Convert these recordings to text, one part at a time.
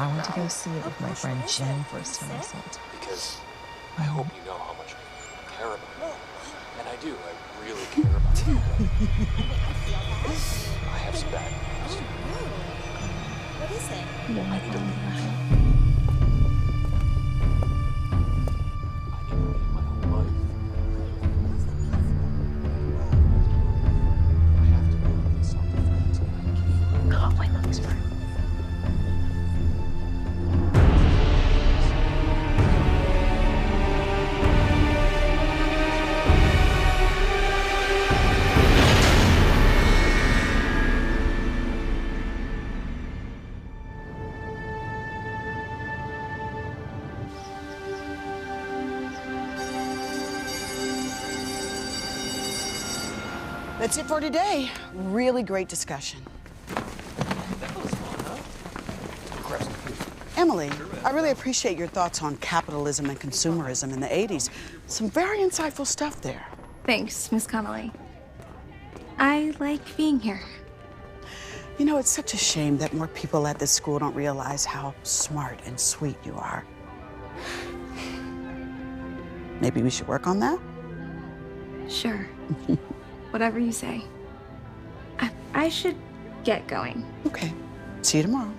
I went to go see it with my friend Jen first time I saw it. Because I hope you know how much I care about you. And I do. I really care about you. I have some bad news. What is it? I need to leave. I need to leave my own life. I have to go to the summer friends, and I can't. Oh, my luck is burning. That's it for today. Really great discussion. That was fun, huh? Grab some food. Emily, I really appreciate your thoughts on capitalism and consumerism in the 80s. Some very insightful stuff there. Thanks, Miss Connolly. I like being here. You know, it's such a shame that more people at this school don't realize how smart and sweet you are. Maybe we should work on that? Sure. Whatever you say. I should get going. Okay. See you tomorrow.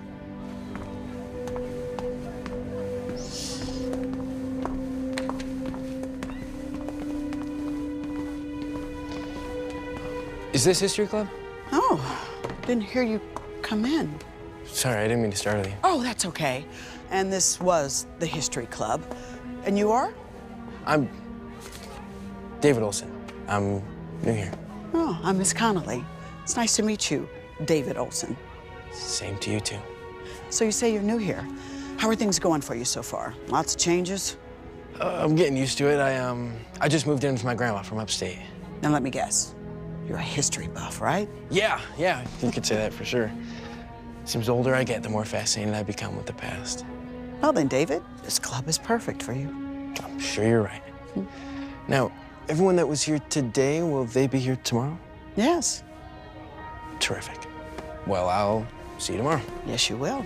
Is this history club? Oh, didn't hear you come in. Sorry, I didn't mean to startle you. Oh, that's okay. And this was the history club. And you are? I'm David Olson. I'm new here. Oh, I'm Miss Connolly. It's nice to meet you, David Olson. Same to you, too. So you say you're new here. How are things going for you so far? Lots of changes? I'm getting used to it. I just moved in with my grandma from upstate. Now let me guess. You're a history buff, right? Yeah, you could say that for sure. Seems the older I get, the more fascinated I become with the past. Well then, David, this club is perfect for you. I'm sure you're right. Now, everyone that was here today, will they be here tomorrow? Yes. Terrific. Well, I'll see you tomorrow. Yes, you will.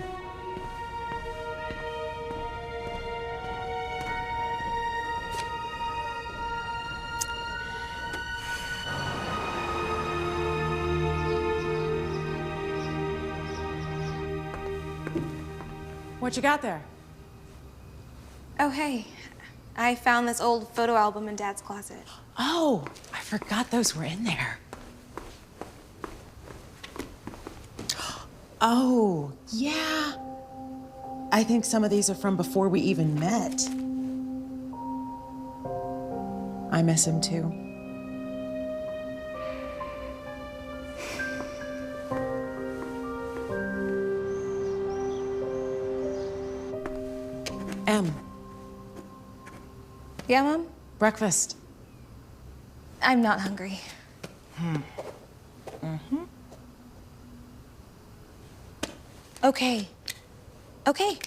What you got there? Oh, hey. I found this old photo album in Dad's closet. Oh, I forgot those were in there. Oh, yeah. I think some of these are from before we even met. I miss him too. Em, Yeah, Mom? breakfast. I'm not hungry. Okay. Okay.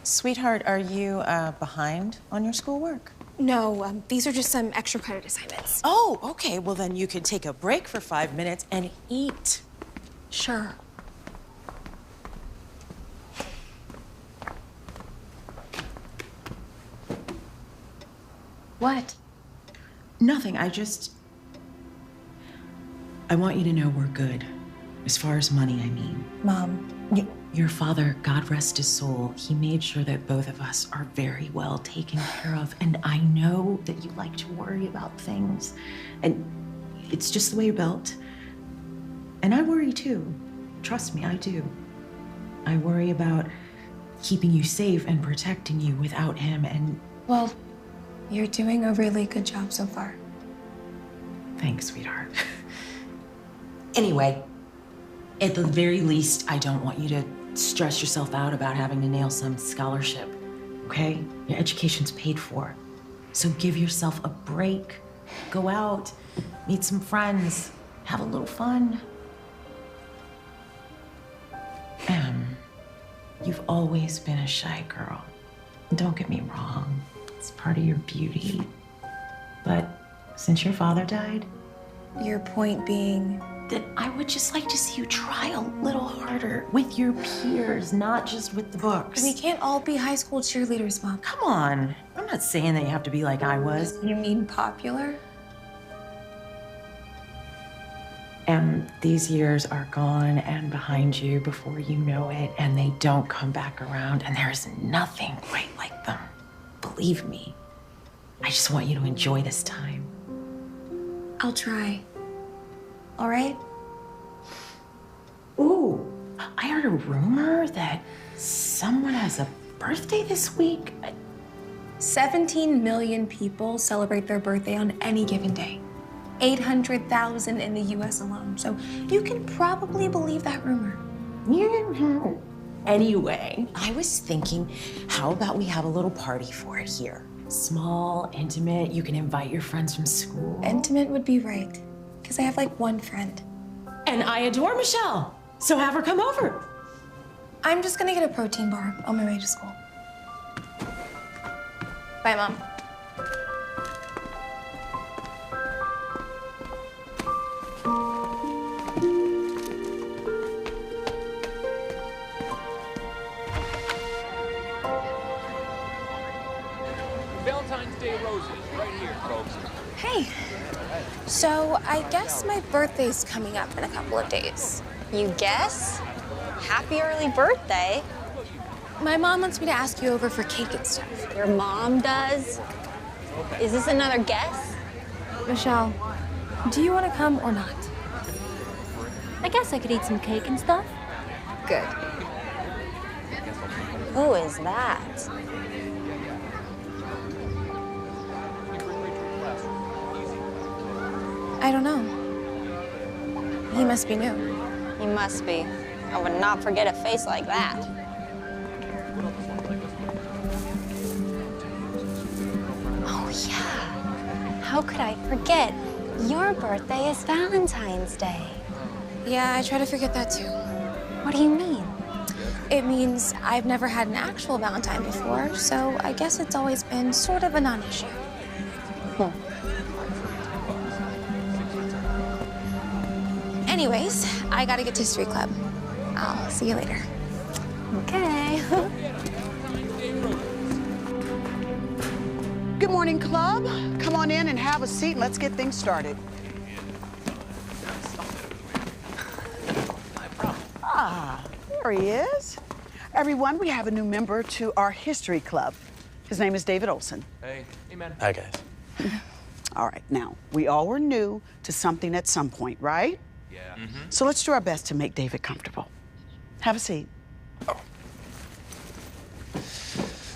Sweetheart, are you behind on your schoolwork? No, these are just some extra credit assignments. Oh, okay. Well, then you could take a break for 5 minutes and eat. Sure. What? Nothing. I want you to know we're good. As far as money, I mean. Mom. Your father, God rest his soul, he made sure that both of us are very well taken care of. And I know that you like to worry about things. And it's just the way you're built. And I worry too. Trust me, I do. I worry about keeping you safe and protecting you without him. And Well, you're doing a really good job so far. thanks, sweetheart. Anyway, at the very least, I don't want you to stress yourself out about having to nail some scholarship, okay? Your education's paid for. So give yourself a break. Go out, meet some friends, have a little fun. You've always been a shy girl. Don't get me wrong, it's part of your beauty. But since your father died, Your point being, that I would just like to see you try a little harder with your peers, not just with the books. We can't all be high school cheerleaders, Mom. Come on. I'm not saying that you have to be like I was. You mean popular? And these years are gone and behind you before you know it, and they don't come back around, and there's nothing quite like them. Believe me. I just want you to enjoy this time. I'll try. All right? Ooh, I heard a rumor that someone has a birthday this week. 17 million people celebrate their birthday on any given day. 800,000 in the US alone. So you can probably believe that rumor. Anyway, I was thinking, how about we have a little party for it here? Small, intimate, you can invite your friends from school. Intimate would be right, because I have like one friend. And I adore Michelle, so have her come over. I'm just gonna get a protein bar on my way to school. Bye, Mom. Valentine's Day roses, right here, folks. Hey. So I guess my birthday's coming up in a couple of days. You guess? Happy early birthday. My mom wants me to ask you over for cake and stuff. Your mom does? Is this another guess? Michelle, do you want to come or not? I guess I could eat some cake and stuff. Good. Who is that? I don't know. He must be new. He must be. I would not forget a face like that. Oh, yeah. How could I forget? Your birthday is Valentine's Day. Yeah, I try to forget that too. What do you mean? It means I've never had an actual Valentine before, so I guess it's always been sort of a non-issue. Anyways, I gotta get to History Club. I'll see you later. Okay. Good morning, club. Come on in and have a seat and let's get things started. Ah, there he is. Everyone, we have a new member to our history club. His name is David Olson. Hey, man. Hi, guys. All right, now, we all were new to something at some point, right? Yeah. So let's do our best to make David comfortable. Have a seat. Oh.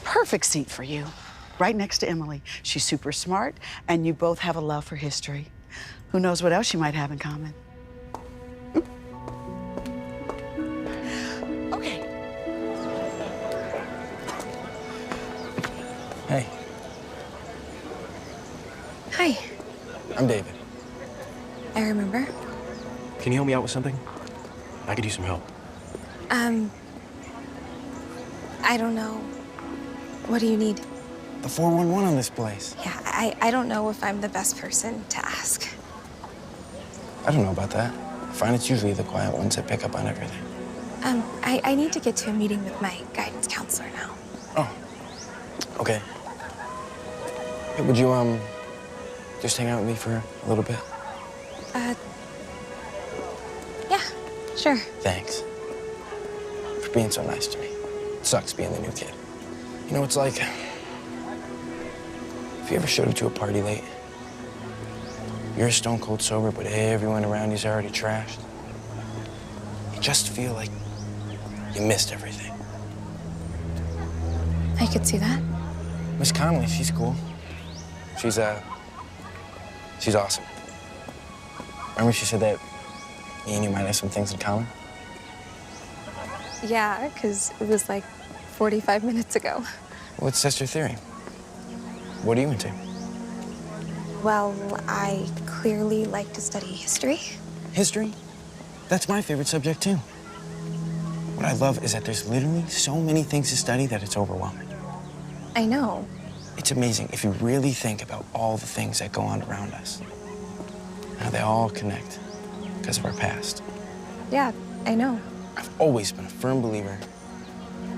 Perfect seat for you, right next to Emily. She's super smart, and you both have a love for history. Who knows what else you might have in common? Okay. Hey, Hi. I'm David. I remember. Can you help me out with something? I could use some help. I don't know. What do you need? The 411 on this place. Yeah, I don't know if I'm the best person to ask. I don't know about that. I find it's usually the quiet ones that pick up on everything. I need to get to a meeting with my guidance counselor now. Oh, okay. Hey, would you, just hang out with me for a little bit? Yeah, sure. Thanks. For being so nice to me. It sucks being the new kid. You know, it's like, if you ever showed up to a party late, you're stone cold sober, but everyone around you's already trashed. You just feel like you missed everything. I could see that. Miss Connolly, she's cool. She's awesome. Remember she said that me and you might have some things in common? Yeah, because it was like 45 minutes ago. Well, let's test your theory. What are you into? Well, I clearly like to study history. History? That's my favorite subject, too. What I love is that there's literally so many things to study that it's overwhelming. I know. It's amazing if you really think about all the things that go on around us. How they all connect. because of our past. Yeah, I know. I've always been a firm believer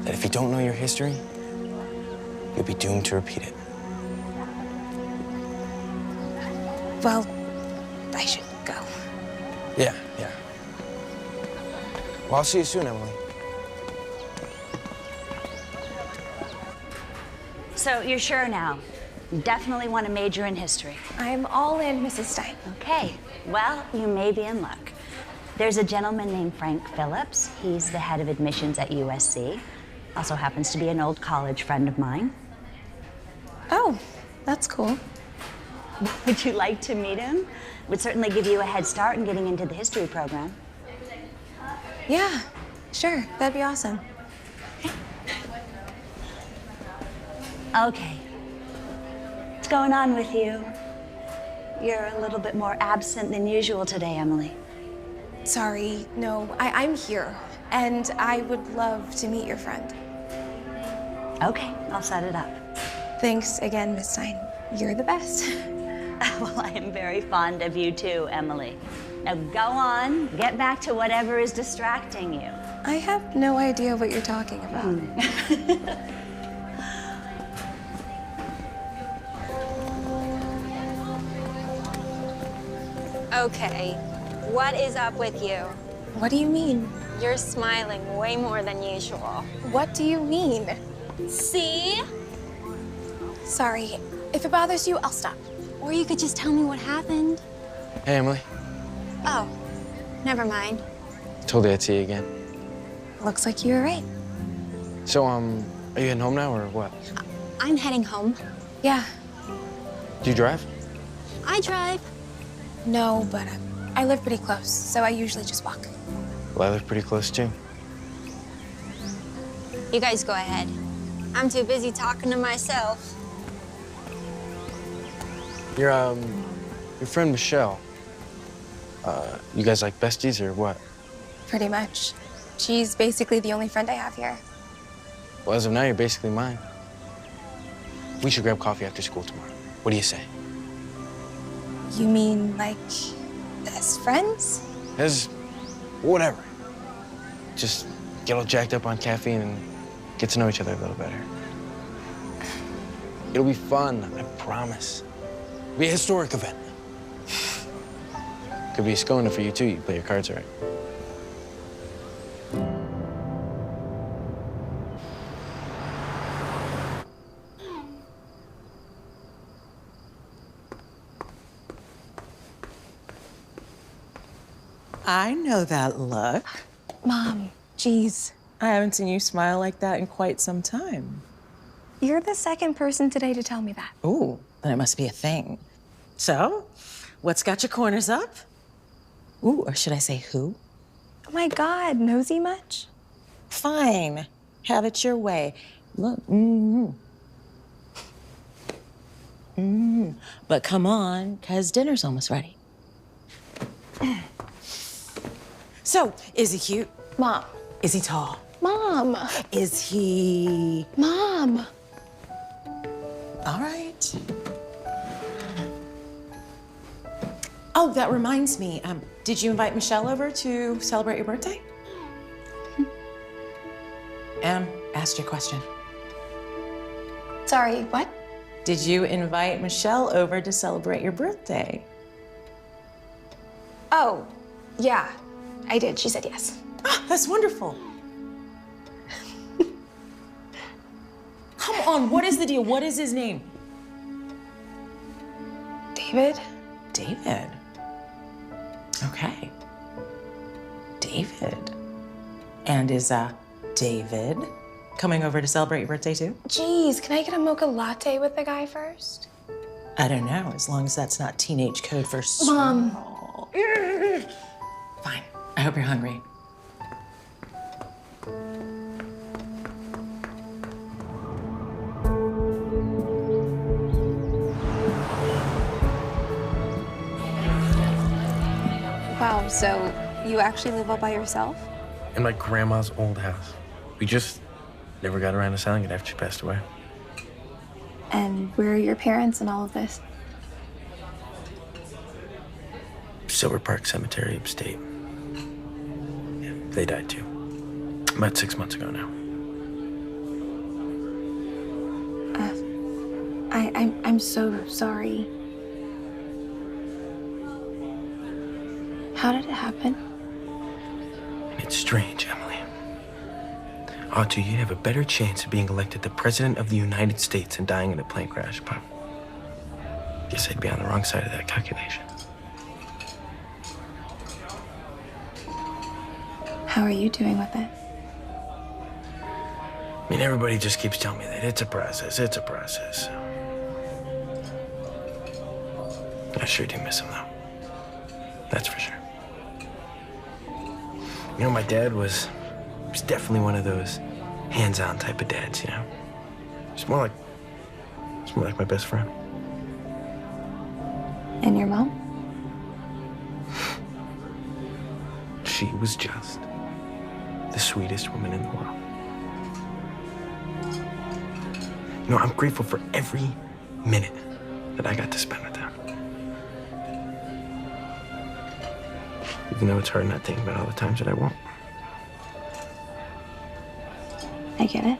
that if you don't know your history, you'll be doomed to repeat it. Well, I should go. Yeah. Well, I'll see you soon, Emily. So you're sure now? You definitely want to major in history. I'm all in, Mrs. Stein. Okay, well, you may be in luck. There's a gentleman named Frank Phillips. He's the head of admissions at USC. Also happens to be an old college friend of mine. Oh, that's cool. Would you like to meet him? Would certainly give you a head start in getting into the history program. Yeah, sure, that'd be awesome. Okay. What's going on with you? You're a little bit more absent than usual today, Emily. Sorry, no, I'm here, and I would love to meet your friend. Okay, I'll set it up. Thanks again, Miss Stein. You're the best. Well, I am very fond of you too, Emily. Now go on, get back to whatever is distracting you. I have no idea what you're talking about. Okay, what is up with you? What do you mean? You're smiling way more than usual. What do you mean? See? Sorry, if it bothers you, I'll stop. Or you could just tell me what happened. Hey, Emily. Oh, never mind. Told you I'd see you again. Looks like you were right. So, are you heading home now or what? I'm heading home. Yeah. Do you drive? I drive. No, but I live pretty close, so I usually just walk. Well, I live pretty close too. You guys go ahead. I'm too busy talking to myself. Your friend Michelle, you guys like besties or what? Pretty much. She's basically the only friend I have here. Well, as of now, you're basically mine. We should grab coffee after school tomorrow. What do you say? You mean, like, as friends? As whatever. Just get all jacked up on caffeine and get to know each other a little better. It'll be fun, I promise. It'll be a historic event. Could be a scona for you too, you play your cards right. I know that look. Mom, geez. I haven't seen you smile like that in quite some time. You're the second person today to tell me that. Ooh, then it must be a thing. So, what's got your corners up? Ooh, or should I say who? Oh my God, nosy much? Fine, have it your way. Look, But come on, because dinner's almost ready. So, is he cute? Mom. Is he tall? Mom. Is he... Mom. All right. Oh, that reminds me. Did you invite Michelle over to celebrate your birthday? Asked you a question. Sorry, what? Did you invite Michelle over to celebrate your birthday? Oh, yeah, I did. She said yes. Ah, that's wonderful. Come on, what is the deal? What is his name? David? David. Okay. David. And is David coming over to celebrate your birthday too? Geez, can I get a mocha latte with the guy first? I don't know, as long as that's not teenage code for Mom. small. Fine. I hope you're hungry. Wow, so you actually live all by yourself? In my grandma's old house. We just never got around to selling it after she passed away. And where are your parents in all of this? Silver Park Cemetery, upstate. Yeah, they died too. About 6 months ago now. I'm so sorry. How did it happen? It's strange, Emily. Ought you'd have a better chance of being elected the President of the United States than dying in a plane crash, but guess I'd be on the wrong side of that calculation. How are you doing with it? I mean, everybody just keeps telling me that it's a process, it's a process. I sure do miss him, though. That's for sure. You know, my dad was definitely one of those hands-on type of dads, you know? It's more like my best friend. And your mom? She was just the sweetest woman in the world. You know, I'm grateful for every minute that I got to spend with them. Even though it's hard not thinking about all the times that I won't. I get it.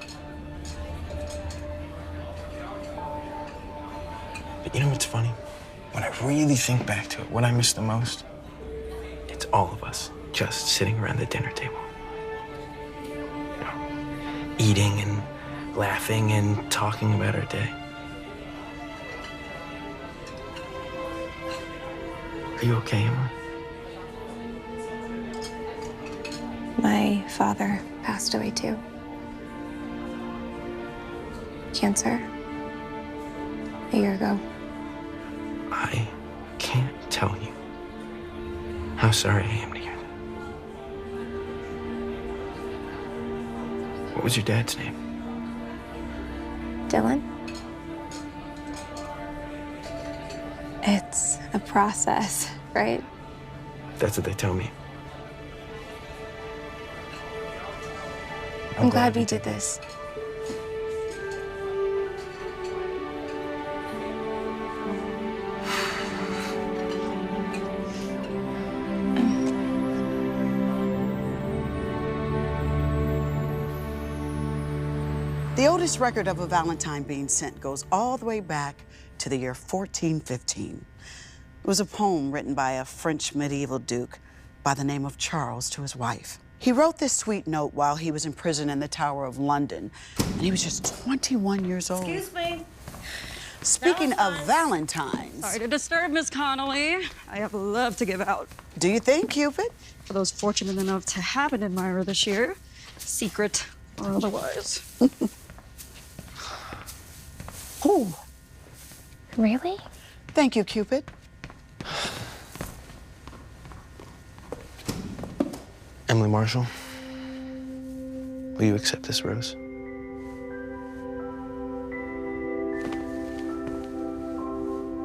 But you know what's funny? When I really think back to it, what I miss the most, it's all of us just sitting around the dinner table. You know, eating and laughing and talking about our day. Are you okay, Emily? My father passed away too. Cancer. A year ago. I can't tell you how sorry I am to hear that. What was your dad's name? Dylan? It's a process, right? That's what they tell me. I'm glad we did this. The oldest record of a Valentine being sent goes all the way back to the year 1415. It was a poem written by a French medieval duke by the name of Charles to his wife. He wrote this sweet note while he was in prison in the Tower of London, and he was just 21 years old. Excuse me. Speaking of Valentines. Sorry to disturb, Miss Connolly. I have love to give out. Do you think, Cupid? For those fortunate enough to have an admirer this year, secret or otherwise. Oh. Really? Thank you, Cupid. Emily Marshall, will you accept this rose?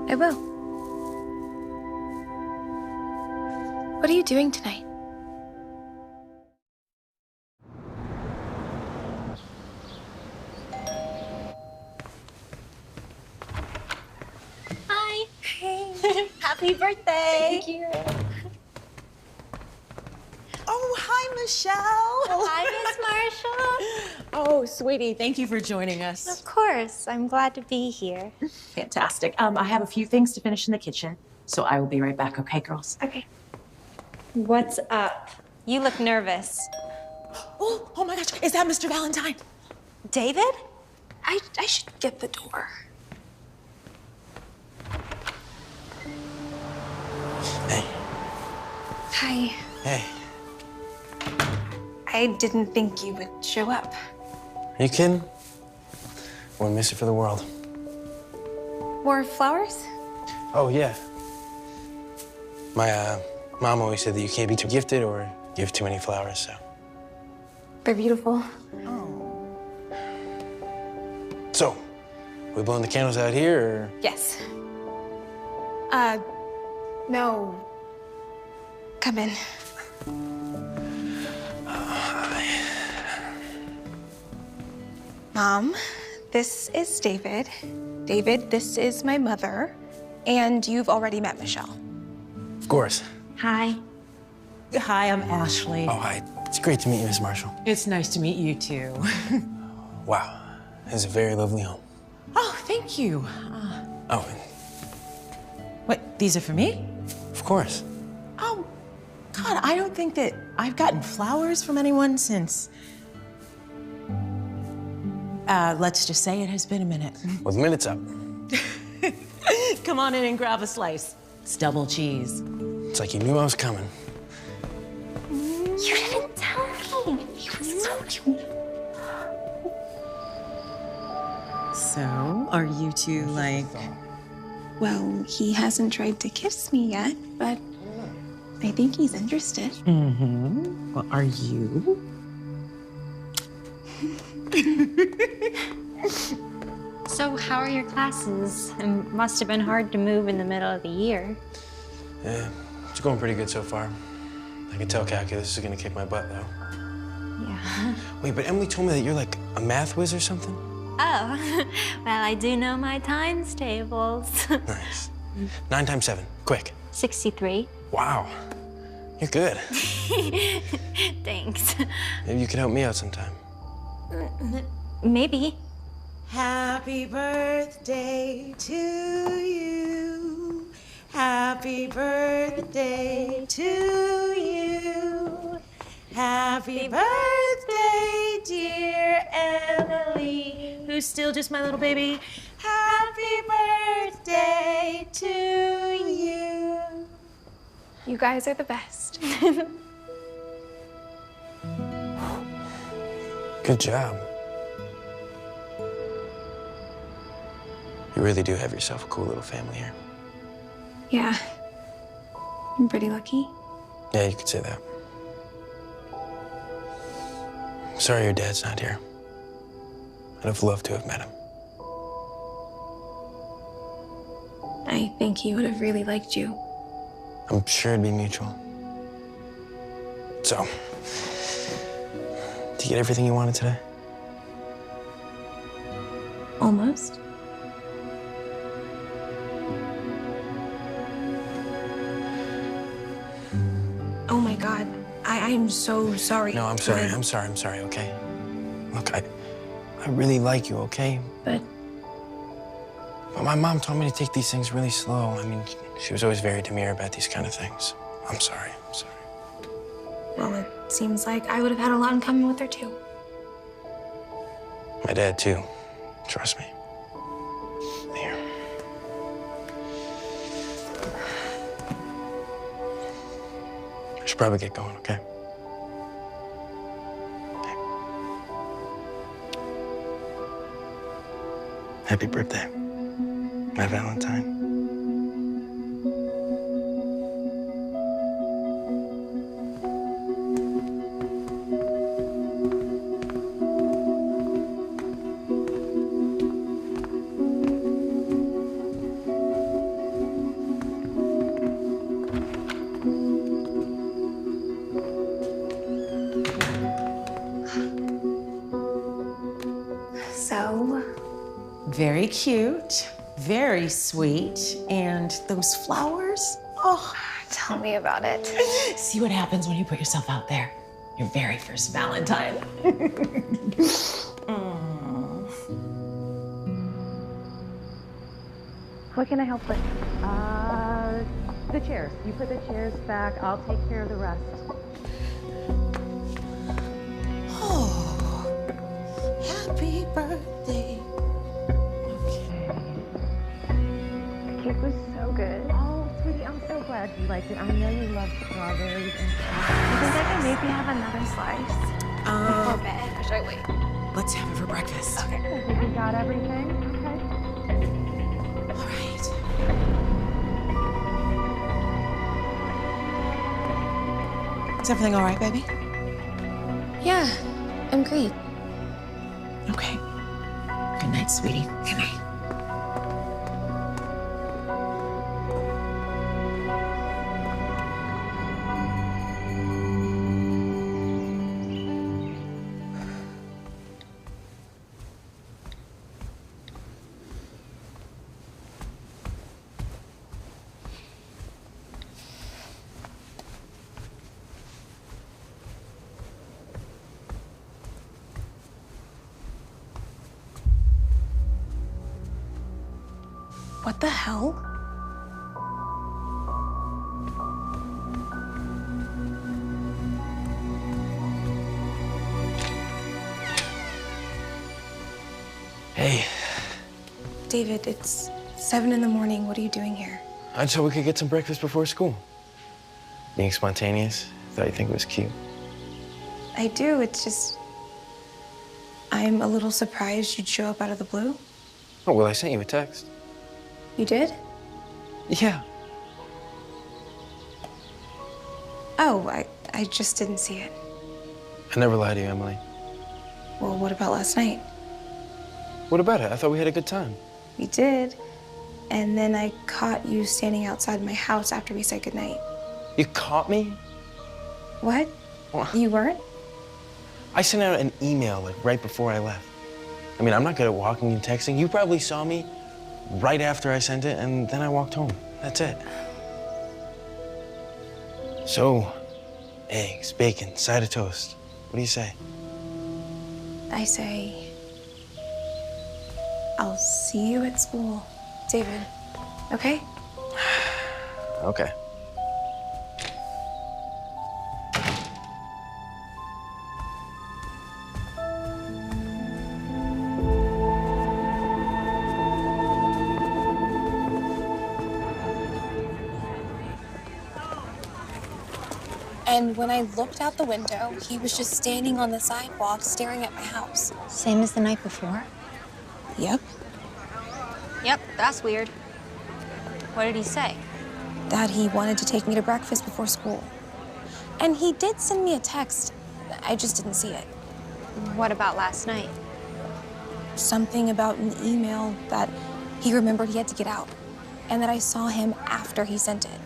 I will. What are you doing tonight? Hi. Hey. Happy birthday. Thank you. Oh, hi, Michelle. Hi, Miss Marshall. Oh, sweetie, thank you for joining us. Of course. I'm glad to be here. Fantastic. I have a few things to finish in the kitchen, so I will be right back, okay, girls? Okay. What's up? You look nervous. Oh my gosh, is that Mr. Valentine? David? I should get the door. Hey. Hi. Hey. I didn't think you would show up. Are you kidding? Wouldn't miss it for the world. More flowers? Oh, yeah. My mom always said that you can't be too gifted or give too many flowers, so. They're beautiful. So, we blowing the candles out here, or? Yes. No. Come in. Mom, this is David. David, this is my mother. And you've already met Michelle. Of course. Hi. Hi, I'm Ashley. Oh, hi. It's great to meet you, Miss Marshall. It's nice to meet you, too. Wow. It's a very lovely home. Oh, thank you. Oh, What, these are for me? of course. Oh, God, I don't think that I've gotten flowers from anyone since... let's just say it has been a minute. Well, the minute's up. Come on in and grab a slice. It's double cheese. It's like you knew I was coming. You didn't tell me. He was so cute. So, are you two, like... Well, he hasn't tried to kiss me yet, but I think he's interested. Mm-hmm. Well, are you? So, how are your classes? It must have been hard to move in the middle of the year. Yeah, it's going pretty good so far. I can tell calculus is gonna kick my butt, though. Yeah. Wait, but Emily told me that you're like a math whiz or something? Oh, well, I do know my times tables. Nice. 9 times 7, quick. 63. Wow, you're good. Thanks. Maybe you could help me out sometime. Maybe. Happy birthday to you. Happy birthday to you. Happy birthday, dear Emily, who's still just my little baby. Happy birthday to you. You guys are the best. Good job. You really do have yourself a cool little family here. Yeah. I'm pretty lucky. Yeah, you could say that. I'm sorry your dad's not here. I'd have loved to have met him. I think he would have really liked you. I'm sure it'd be mutual. So, did you get everything you wanted today? Almost. Oh my God. I am so sorry. No, I'm sorry, okay? Look, I really like you, okay? But But my mom told me to take these things really slow. I mean, she was always very demure about these kind of things. I'm sorry. well, it seems like I would have had a lot in common with her too. My dad, too. Trust me. Here. I should probably get going, okay? Happy birthday, my Valentine. So, Very cute, very sweet, and those flowers, oh. tell me about it. See what happens when you put yourself out there. Your very first Valentine. What can I help with? The chairs. You put the chairs back, I'll take care of the rest. Oh, happy birthday. Okay. The cake was so good. Oh, sweetie, I'm so glad you liked it. I know you love strawberries and I think I can maybe have another slice before bed. Or should I wait? let's have it for breakfast. Okay. I think we got everything. Okay. All right. Is everything all right, baby? Yeah, I'm great. Okay. Good night, sweetie. Good night. What the hell? Hey. David, it's 7 in the morning. What are you doing here? I thought we could get some breakfast before school. Being spontaneous, thought you'd think it was cute. I do. It's just, I'm a little surprised you'd show up out of the blue. Oh, well, I sent you a text. You did? Yeah. Oh, I just didn't see it. I never lie to you, Emily. Well, what about last night? What about it? I thought we had a good time. We did. And then I caught you standing outside my house after we said goodnight. You caught me? What? What? You weren't? I sent out an email like right before I left. I mean, I'm not good at walking and texting. You probably saw me right after I sent it, and then I walked home. That's it. So, eggs, bacon, side of toast. What do you say? I say, I'll see you at school, David. Okay? Okay. And when I looked out the window, he was just standing on the sidewalk staring at my house. Same as the night before? Yep. Yep, that's weird. What did he say? That he wanted to take me to breakfast before school. And he did send me a text. I just didn't see it. What about last night? Something about an email that he remembered he had to get out. And that I saw him after he sent it.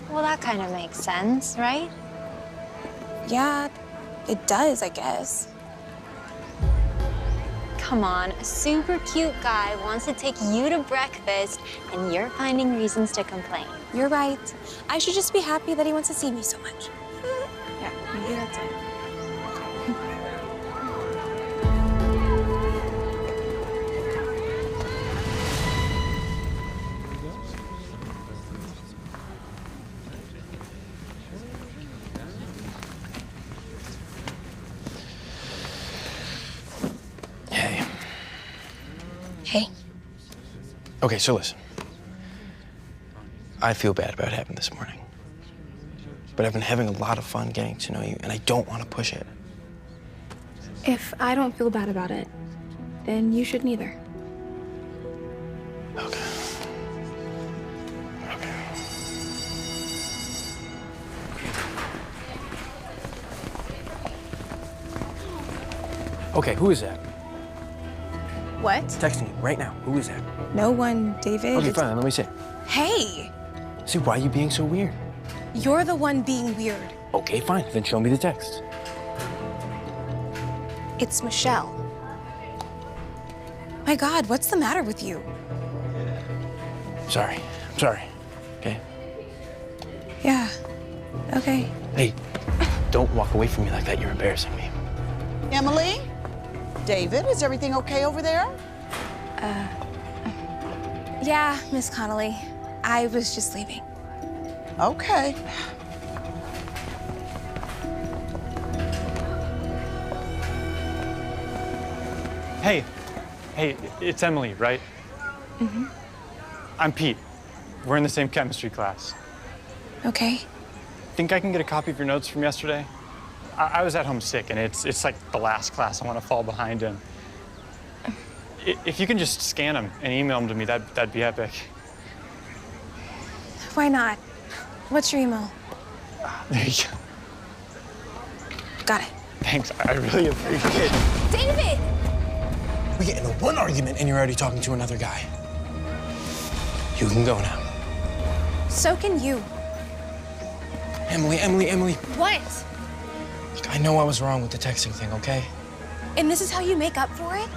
Well, that kind of makes sense, right? Yeah, it does, I guess. Come on, a super cute guy wants to take you to breakfast, and you're finding reasons to complain. You're right. I should just be happy that he wants to see me so much. Yeah, maybe that's it. Hey. Hey. Okay, so listen. I feel bad about what happened this morning. But I've been having a lot of fun getting to know you, and I don't want to push it. If I don't feel bad about it, then you shouldn't either. Okay. Okay. Okay, who is that? What? Texting you right now. Who is that? No one, David. Okay, fine. Let me see. Hey! See, why are you being so weird? You're the one being weird. Okay, fine. Then show me the text. It's Michelle. My God, what's the matter with you? Sorry. I'm sorry. Okay? Yeah, okay. Hey, don't walk away from me like that. You're embarrassing me. Emily? David, is everything okay over there? Yeah, Miss Connolly. I was just leaving. Okay. Hey, it's Emily, right? Mm-hmm. I'm Pete. We're in the same chemistry class. Okay. Think I can get a copy of your notes from yesterday? I was at home sick, and it's like the last class I want to fall behind in. If you can just scan them and email them to me, that'd be epic. Why not? What's your email? There you go. Got it. Thanks, I really appreciate it. David! We get into one argument and you're already talking to another guy. You can go now. So can you. Emily. What? Look, I know I was wrong with the texting thing, okay? And this is how you make up for it?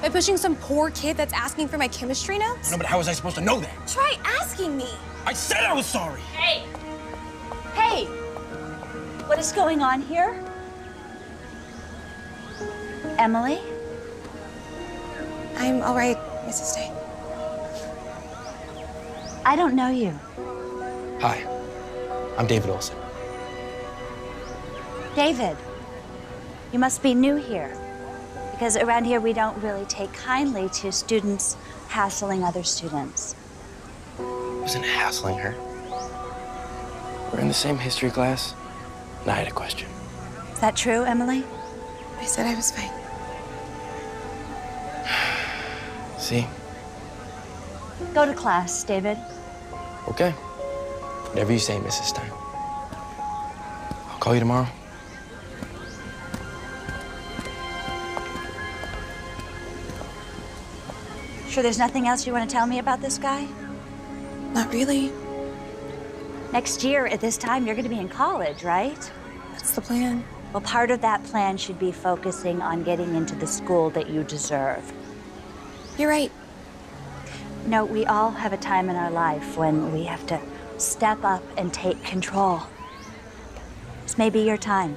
By pushing some poor kid that's asking for my chemistry notes? No, but how was I supposed to know that? Try asking me. I said I was sorry. Hey! Hey! What is going on here? Emily? I'm all right, Mrs. Day. I don't know you. Hi, I'm David Olson. David, you must be new here. Because around here, we don't really take kindly to students hassling other students. I wasn't hassling her. We're in the same history class, and I had a question. Is that true, Emily? I said I was fine. See? Go to class, David. Okay. Whatever you say, Mrs. Stein. I'll call you tomorrow. Sure there's nothing else you want to tell me about this guy? Not really. Next year, at this time, you're going to be in college, right? That's the plan. Well, part of that plan should be focusing on getting into the school that you deserve. You're right. No, we all have a time in our life when we have to step up and take control. This may be your time.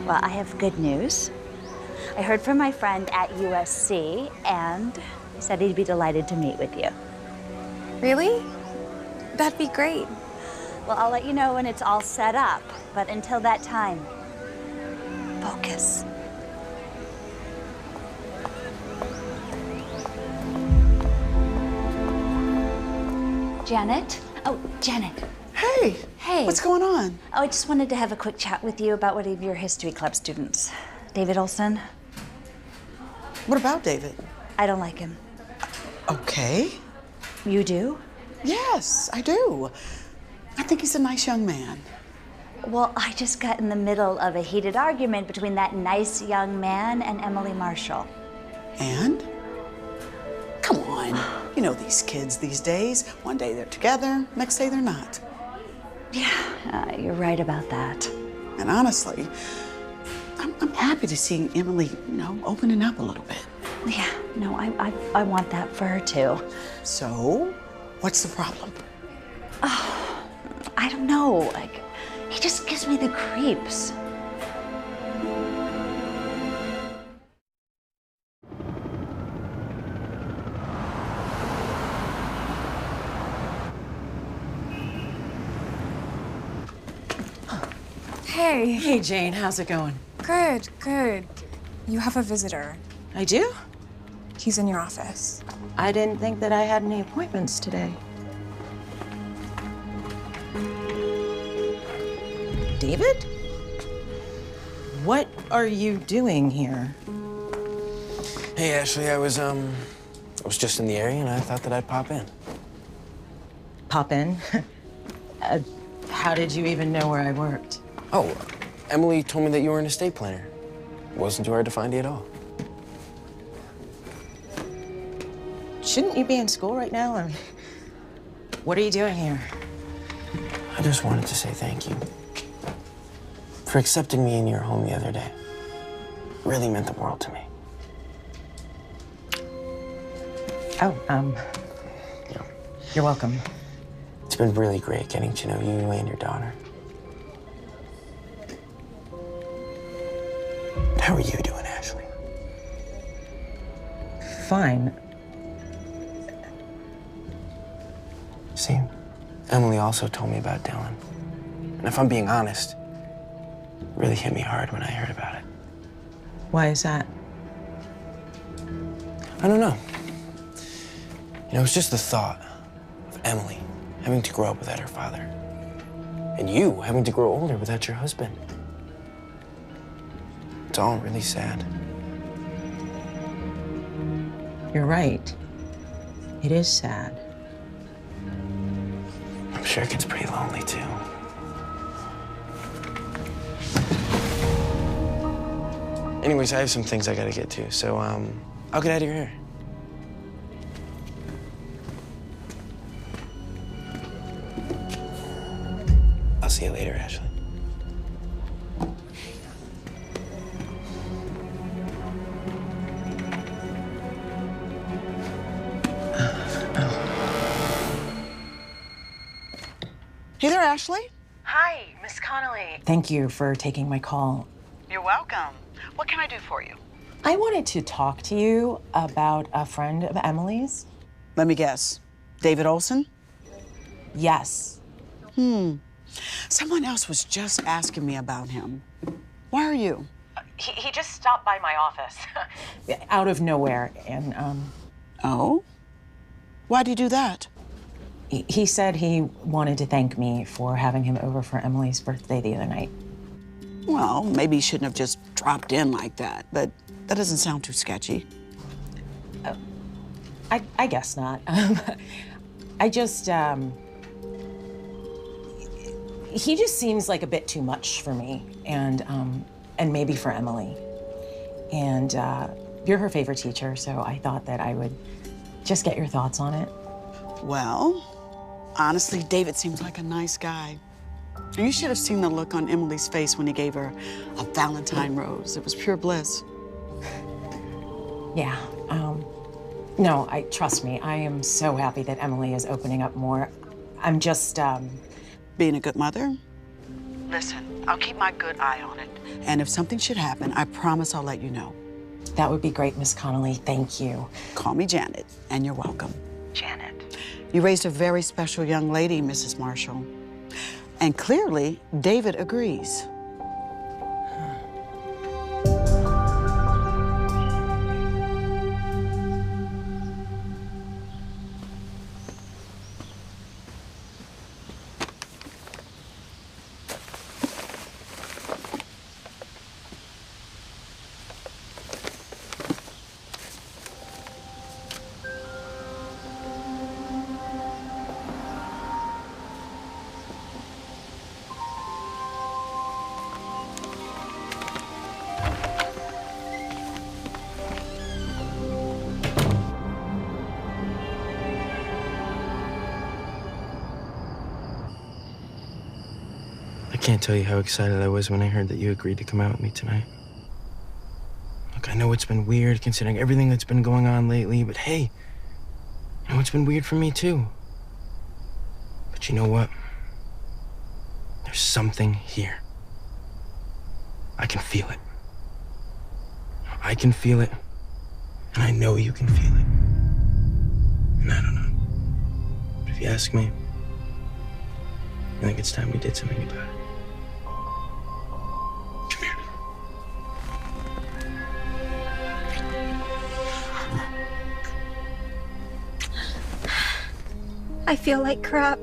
Well, I have good news. I heard from my friend at USC, and he said he'd be delighted to meet with you. Really? That'd be great. Well, I'll let you know when it's all set up, but until that time, focus. Janet? Oh, Janet. Hey. Hey. What's going on? Oh, I just wanted to have a quick chat with you about one of your history club students, David Olson. What about David? I don't like him. Okay. You do? Yes, I do. I think he's a nice young man. Well, I just got in the middle of a heated argument between that nice young man and Emily Marshall. And? Come on. You know these kids these days. One day they're together, next day they're not. Yeah, you're right about that. And honestly, I'm happy to see Emily, opening up a little bit. Yeah, no, I want that for her too. So, what's the problem? Oh, I don't know. Like, he just gives me the creeps. Hey. Hey, Jane, how's it going? Good, good. You have a visitor. I do? He's in your office. I didn't think that I had any appointments today. David? What are you doing here? Hey, Ashley, I was just in the area, and I thought that I'd pop in. Pop in? How did you even know where I worked? Oh, Emily told me that you were an estate planner. It wasn't too hard to find you at all. Shouldn't you be in school right now? I mean, what are you doing here? I just wanted to say thank you for accepting me in your home the other day. It really meant the world to me. Oh, you're welcome. It's been really great getting to know you and your daughter. How are you doing, Ashley? Fine. See, Emily also told me about Dylan. And if I'm being honest, it really hit me hard when I heard about it. Why is that? I don't know. It's just the thought of Emily having to grow up without her father. And you having to grow older without your husband. It's all really sad. You're right. It is sad. I'm sure it gets pretty lonely, too. Anyways, I have some things I gotta get to, so, I'll get out of your hair. I'll see you later, Ashley. Hey there, Ashley. Hi, Miss Connolly. Thank you for taking my call. You're welcome. What can I do for you? I wanted to talk to you about a friend of Emily's. Let me guess. David Olson? Yes. Someone else was just asking me about him. Why are you? He just stopped by my office. Out of nowhere, and, Oh? Why'd he do that? He said he wanted to thank me for having him over for Emily's birthday the other night. Well, maybe he shouldn't have just dropped in like that, but that doesn't sound too sketchy. I guess not. I just, he just seems like a bit too much for me, and maybe for Emily. And you're her favorite teacher, so I thought that I would just get your thoughts on it. Well, honestly, David seems like a nice guy. And you should have seen the look on Emily's face when he gave her a Valentine rose. It was pure bliss. Yeah, no, trust me, I am so happy that Emily is opening up more. I'm just, Being a good mother? Listen, I'll keep my good eye on it. And if something should happen, I promise I'll let you know. That would be great, Miss Connolly. Thank you. Call me Janet, and you're welcome. Janet. You raised a very special young lady, Mrs. Marshall. And clearly, David agrees. I can't tell you how excited I was when I heard that you agreed to come out with me tonight. Look, I know it's been weird considering everything that's been going on lately, but hey, you know, it's been weird for me too. But you know what? There's something here. I can feel it. I can feel it, and I know you can feel it. And I don't know. But if you ask me, I think it's time we did something about it. Come here. I feel like crap.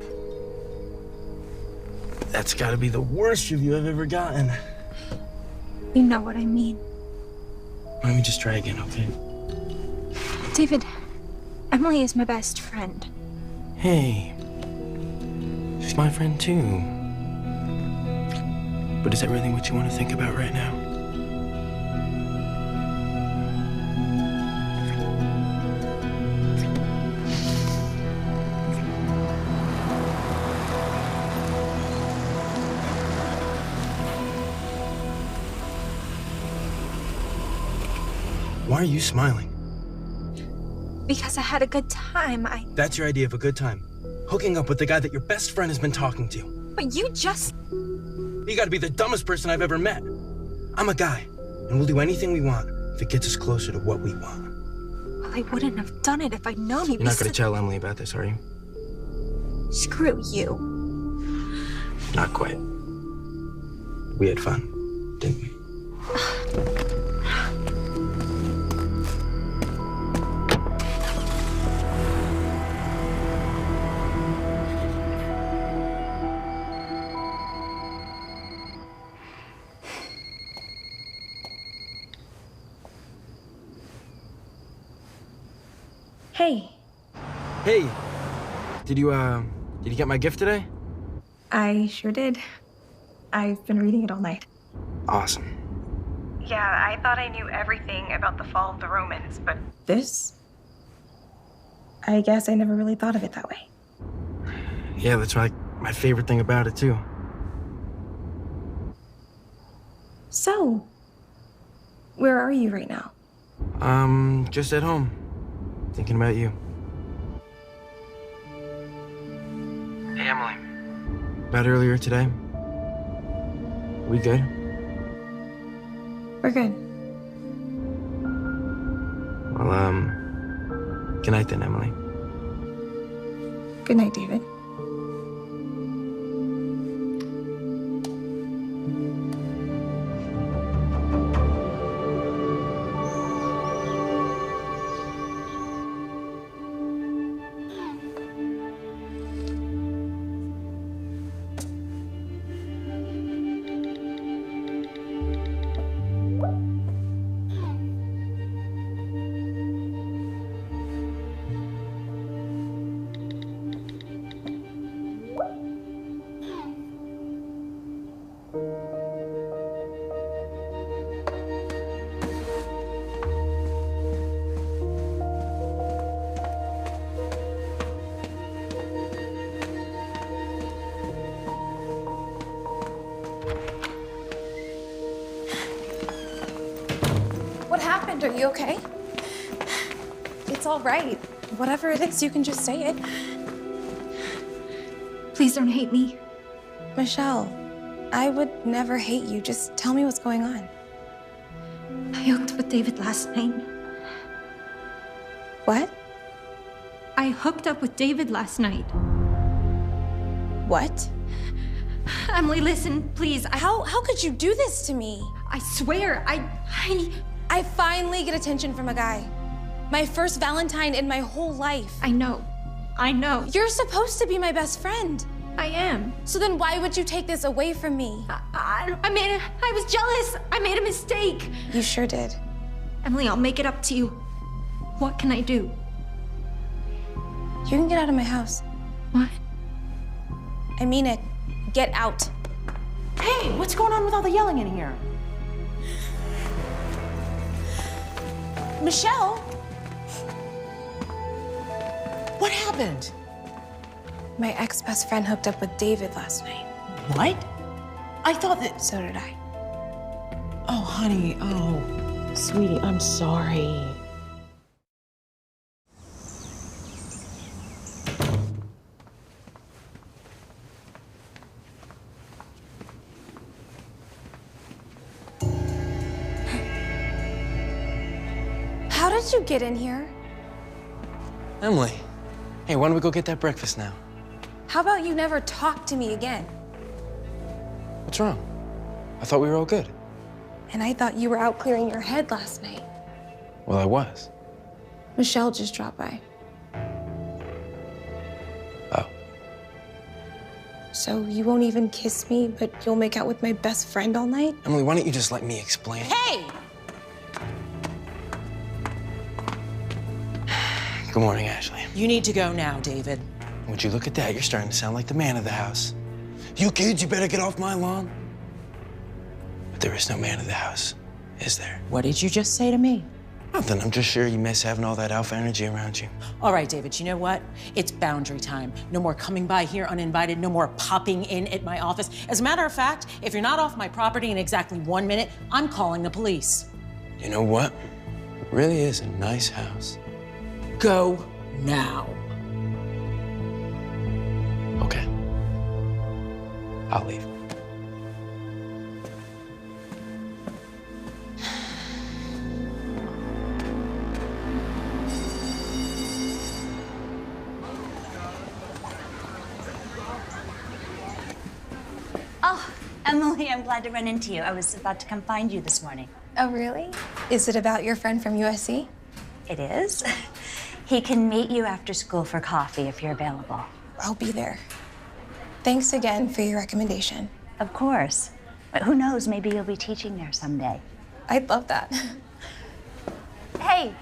That's gotta be the worst review I've ever gotten. You know what I mean. Let me just try again, okay? David, Emily is my best friend. Hey, she's my friend too. But is that really what you want to think about right now? Why are you smiling? Because I had a good time. That's your idea of a good time. Hooking up with the guy that your best friend has been talking to. But you just... You gotta be the dumbest person I've ever met. I'm a guy, and we'll do anything we want if it gets us closer to what we want. Well, I wouldn't have done it if I'd known he'd be... You're not gonna tell Emily about this, are you? Screw you. Not quite. We had fun, didn't we? Hey. Hey, did you get my gift today? I sure did. I've been reading it all night. Awesome. Yeah, I thought I knew everything about the fall of the Romans, but this? I guess I never really thought of it that way. Yeah, that's like my favorite thing about it too. So, where are you right now? Just at home. Thinking about you. Hey, Emily. About earlier today. We good? We're good. Well, good night then, Emily. Good night, David. What happened? Are you okay? It's all right. Whatever it is, you can just say it. Please don't hate me. Michelle, I would never hate you. Just tell me what's going on. I hooked with David last night. What? I hooked up with David last night. What? Emily, listen, please. How could you do this to me? I swear, I finally get attention from a guy. My first Valentine in my whole life. I know. You're supposed to be my best friend. I am. So then why would you take this away from me? I was jealous. I made a mistake. You sure did. Emily, I'll make it up to you. What can I do? You can get out of my house. What? I mean it. Get out. Hey, what's going on with all the yelling in here? Michelle? What happened? My ex-best friend hooked up with David last night. What? I thought that... So did I. Oh, honey. Oh, sweetie, I'm sorry. How did you get in here? Emily, hey, why don't we go get that breakfast now? How about you never talk to me again? What's wrong? I thought we were all good. And I thought you were out clearing your head last night. Well, I was. Michelle just dropped by. Oh. So you won't even kiss me, but you'll make out with my best friend all night? Emily, why don't you just let me explain? Hey! Good morning, Ashley. You need to go now, David. Would you look at that? You're starting to sound like the man of the house. You kids, you better get off my lawn. But there is no man of the house, is there? What did you just say to me? Nothing. I'm just sure you miss having all that alpha energy around you. All right, David, you know what? It's boundary time. No more coming by here uninvited, no more popping in at my office. As a matter of fact, if you're not off my property in exactly 1 minute, I'm calling the police. You know what? It really is a nice house. Go now. Okay. I'll leave. Oh, Emily, I'm glad to run into you. I was about to come find you this morning. Oh, really? Is it about your friend from USC? It is. He can meet you after school for coffee if you're available. I'll be there. Thanks again for your recommendation. Of course. But who knows, maybe you'll be teaching there someday. I'd love that. Hey,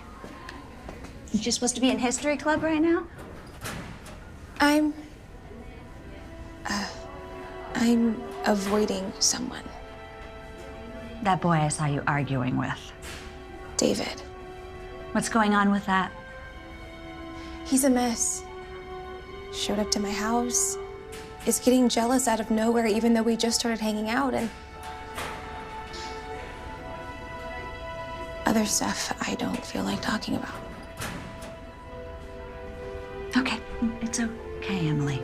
you're supposed to be in history club right now? I'm avoiding someone. That boy I saw you arguing with. David. What's going on with that? He's a mess. Showed up to my house. Is getting jealous out of nowhere even though we just started hanging out, and other stuff I don't feel like talking about. Okay, it's okay, Emily.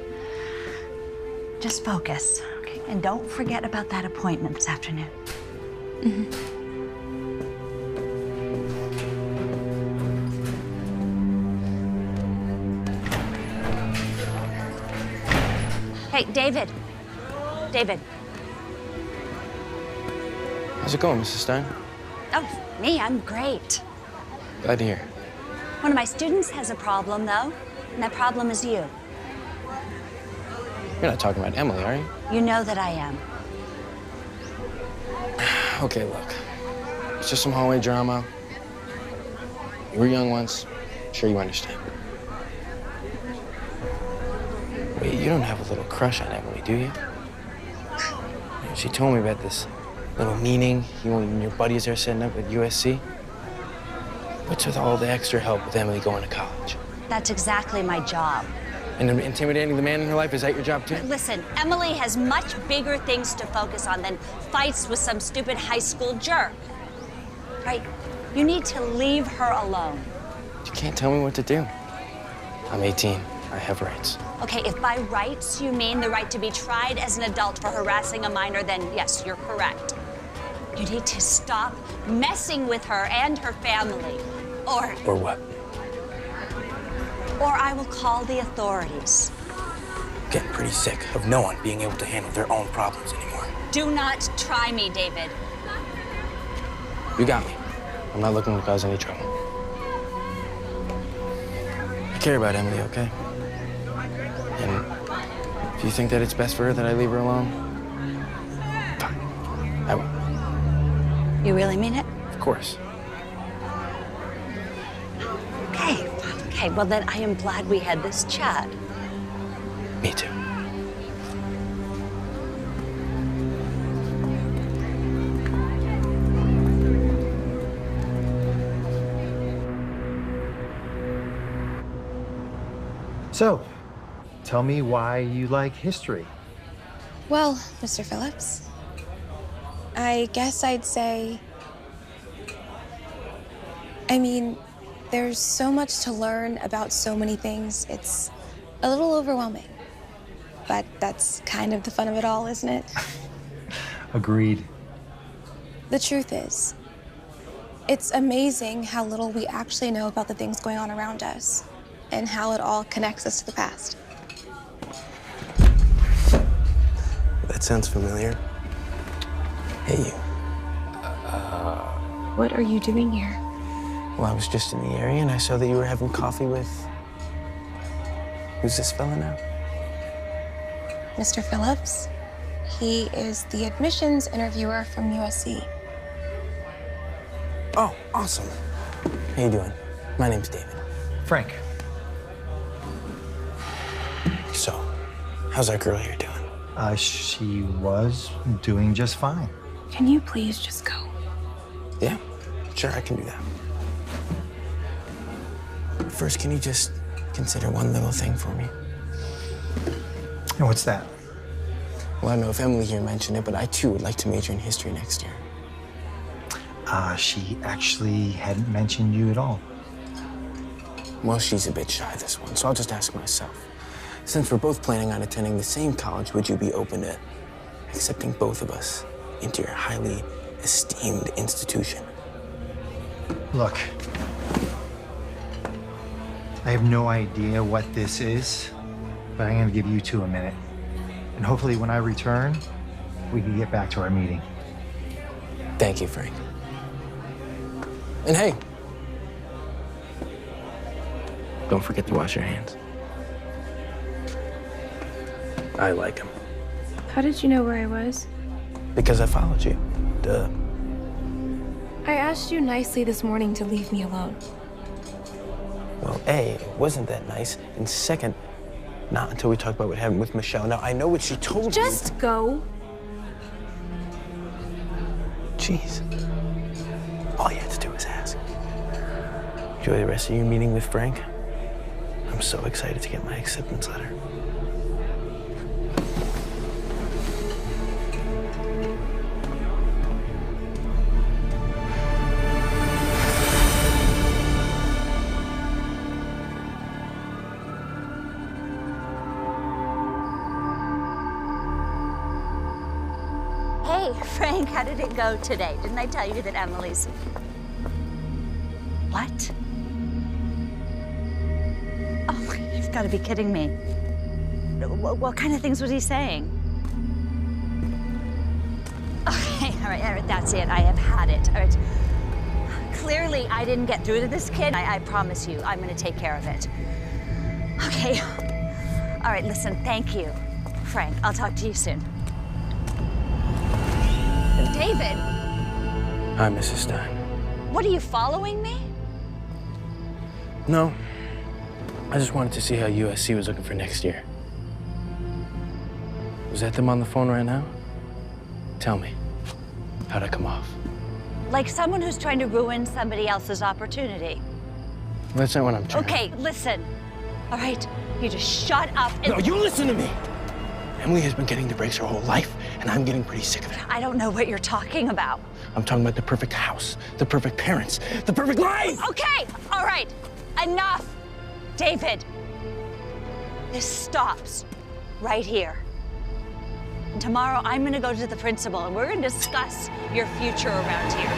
Just focus, okay? And don't forget about that appointment this afternoon. Mm-hmm. Hey, David. David. How's it going, Mrs. Stein? Oh, me, I'm great. Glad to hear. One of my students has a problem, though, and that problem is you. You're not talking about Emily, are you? You know that I am. Okay, look. It's just some hallway drama. You were young once. I'm sure you understand. Wait, you don't have a little crush on Emily, do you? She told me about this little meeting you and your buddies are setting up at USC. What's with all the extra help with Emily going to college? That's exactly my job. And intimidating the man in her life, is that your job too? Listen, Emily has much bigger things to focus on than fights with some stupid high school jerk. Right? You need to leave her alone. You can't tell me what to do. I'm 18. I have rights. Okay, if by rights you mean the right to be tried as an adult for harassing a minor, then yes, you're correct. You need to stop messing with her and her family, or what? Or I will call the authorities. I'm getting pretty sick of no one being able to handle their own problems anymore. Do not try me, David. You got me. I'm not looking to cause any trouble. I care about Emily, okay? And if you think that it's best for her that I leave her alone, fine. I will. You really mean it? Of course. Okay, okay, well then I am glad we had this chat. Me too. So, tell me why you like history. Well, Mr. Phillips, I guess I'd say, there's so much to learn about so many things. It's a little overwhelming, but that's kind of the fun of it all, isn't it? Agreed. The truth is, it's amazing how little we actually know about the things going on around us and how it all connects us to the past. That sounds familiar. Hey, you. What are you doing here? Well, I was just in the area and I saw that you were having coffee with... Who's this fella now? Mr. Phillips. He is the admissions interviewer from USC. Oh, awesome. How you doing? My name's David. Frank. So, how's that girl here doing? She was doing just fine. Can you please just go? Yeah, sure, I can do that. First, can you just consider one little thing for me? And what's that? Well, I don't know if Emily here mentioned it, but I too would like to major in history next year. She actually hadn't mentioned you at all. Well, she's a bit shy this one, so I'll just ask myself. Since we're both planning on attending the same college, would you be open to accepting both of us into your highly esteemed institution? Look, I have no idea what this is, but I'm gonna give you two a minute. And hopefully when I return, we can get back to our meeting. Thank you, Frank. And hey, don't forget to wash your hands. I like him. How did you know where I was? Because I followed you. Duh. I asked you nicely this morning to leave me alone. Well, A, it wasn't that nice. And second, not until we talked about what happened with Michelle. Now, I know what she told me. Just go. Jeez. All you had to do was ask. Enjoy the rest of your meeting with Frank. I'm so excited to get my acceptance letter. Hey, Frank, how did it go today? Didn't I tell you that Emily's... What? Oh, you've got to be kidding me. What kind of things was he saying? Okay, all right, that's it. I have had it. All right. Clearly, I didn't get through to this kid. I promise you, I'm gonna take care of it. Okay. All right, listen, thank you, Frank. I'll talk to you soon. David. Hi, Mrs. Stein. What, are you following me? No. I just wanted to see how USC was looking for next year. Was that them on the phone right now? Tell me, how'd I come off? Like someone who's trying to ruin somebody else's opportunity. That's not what I'm trying. Okay, listen. All right, you just shut up and... No, you listen to me! Emily has been getting the breaks her whole life, and I'm getting pretty sick of it. I don't know what you're talking about. I'm talking about the perfect house, the perfect parents, the perfect life! Okay, all right, enough. David, this stops right here. And tomorrow I'm gonna go to the principal and we're gonna discuss your future around here.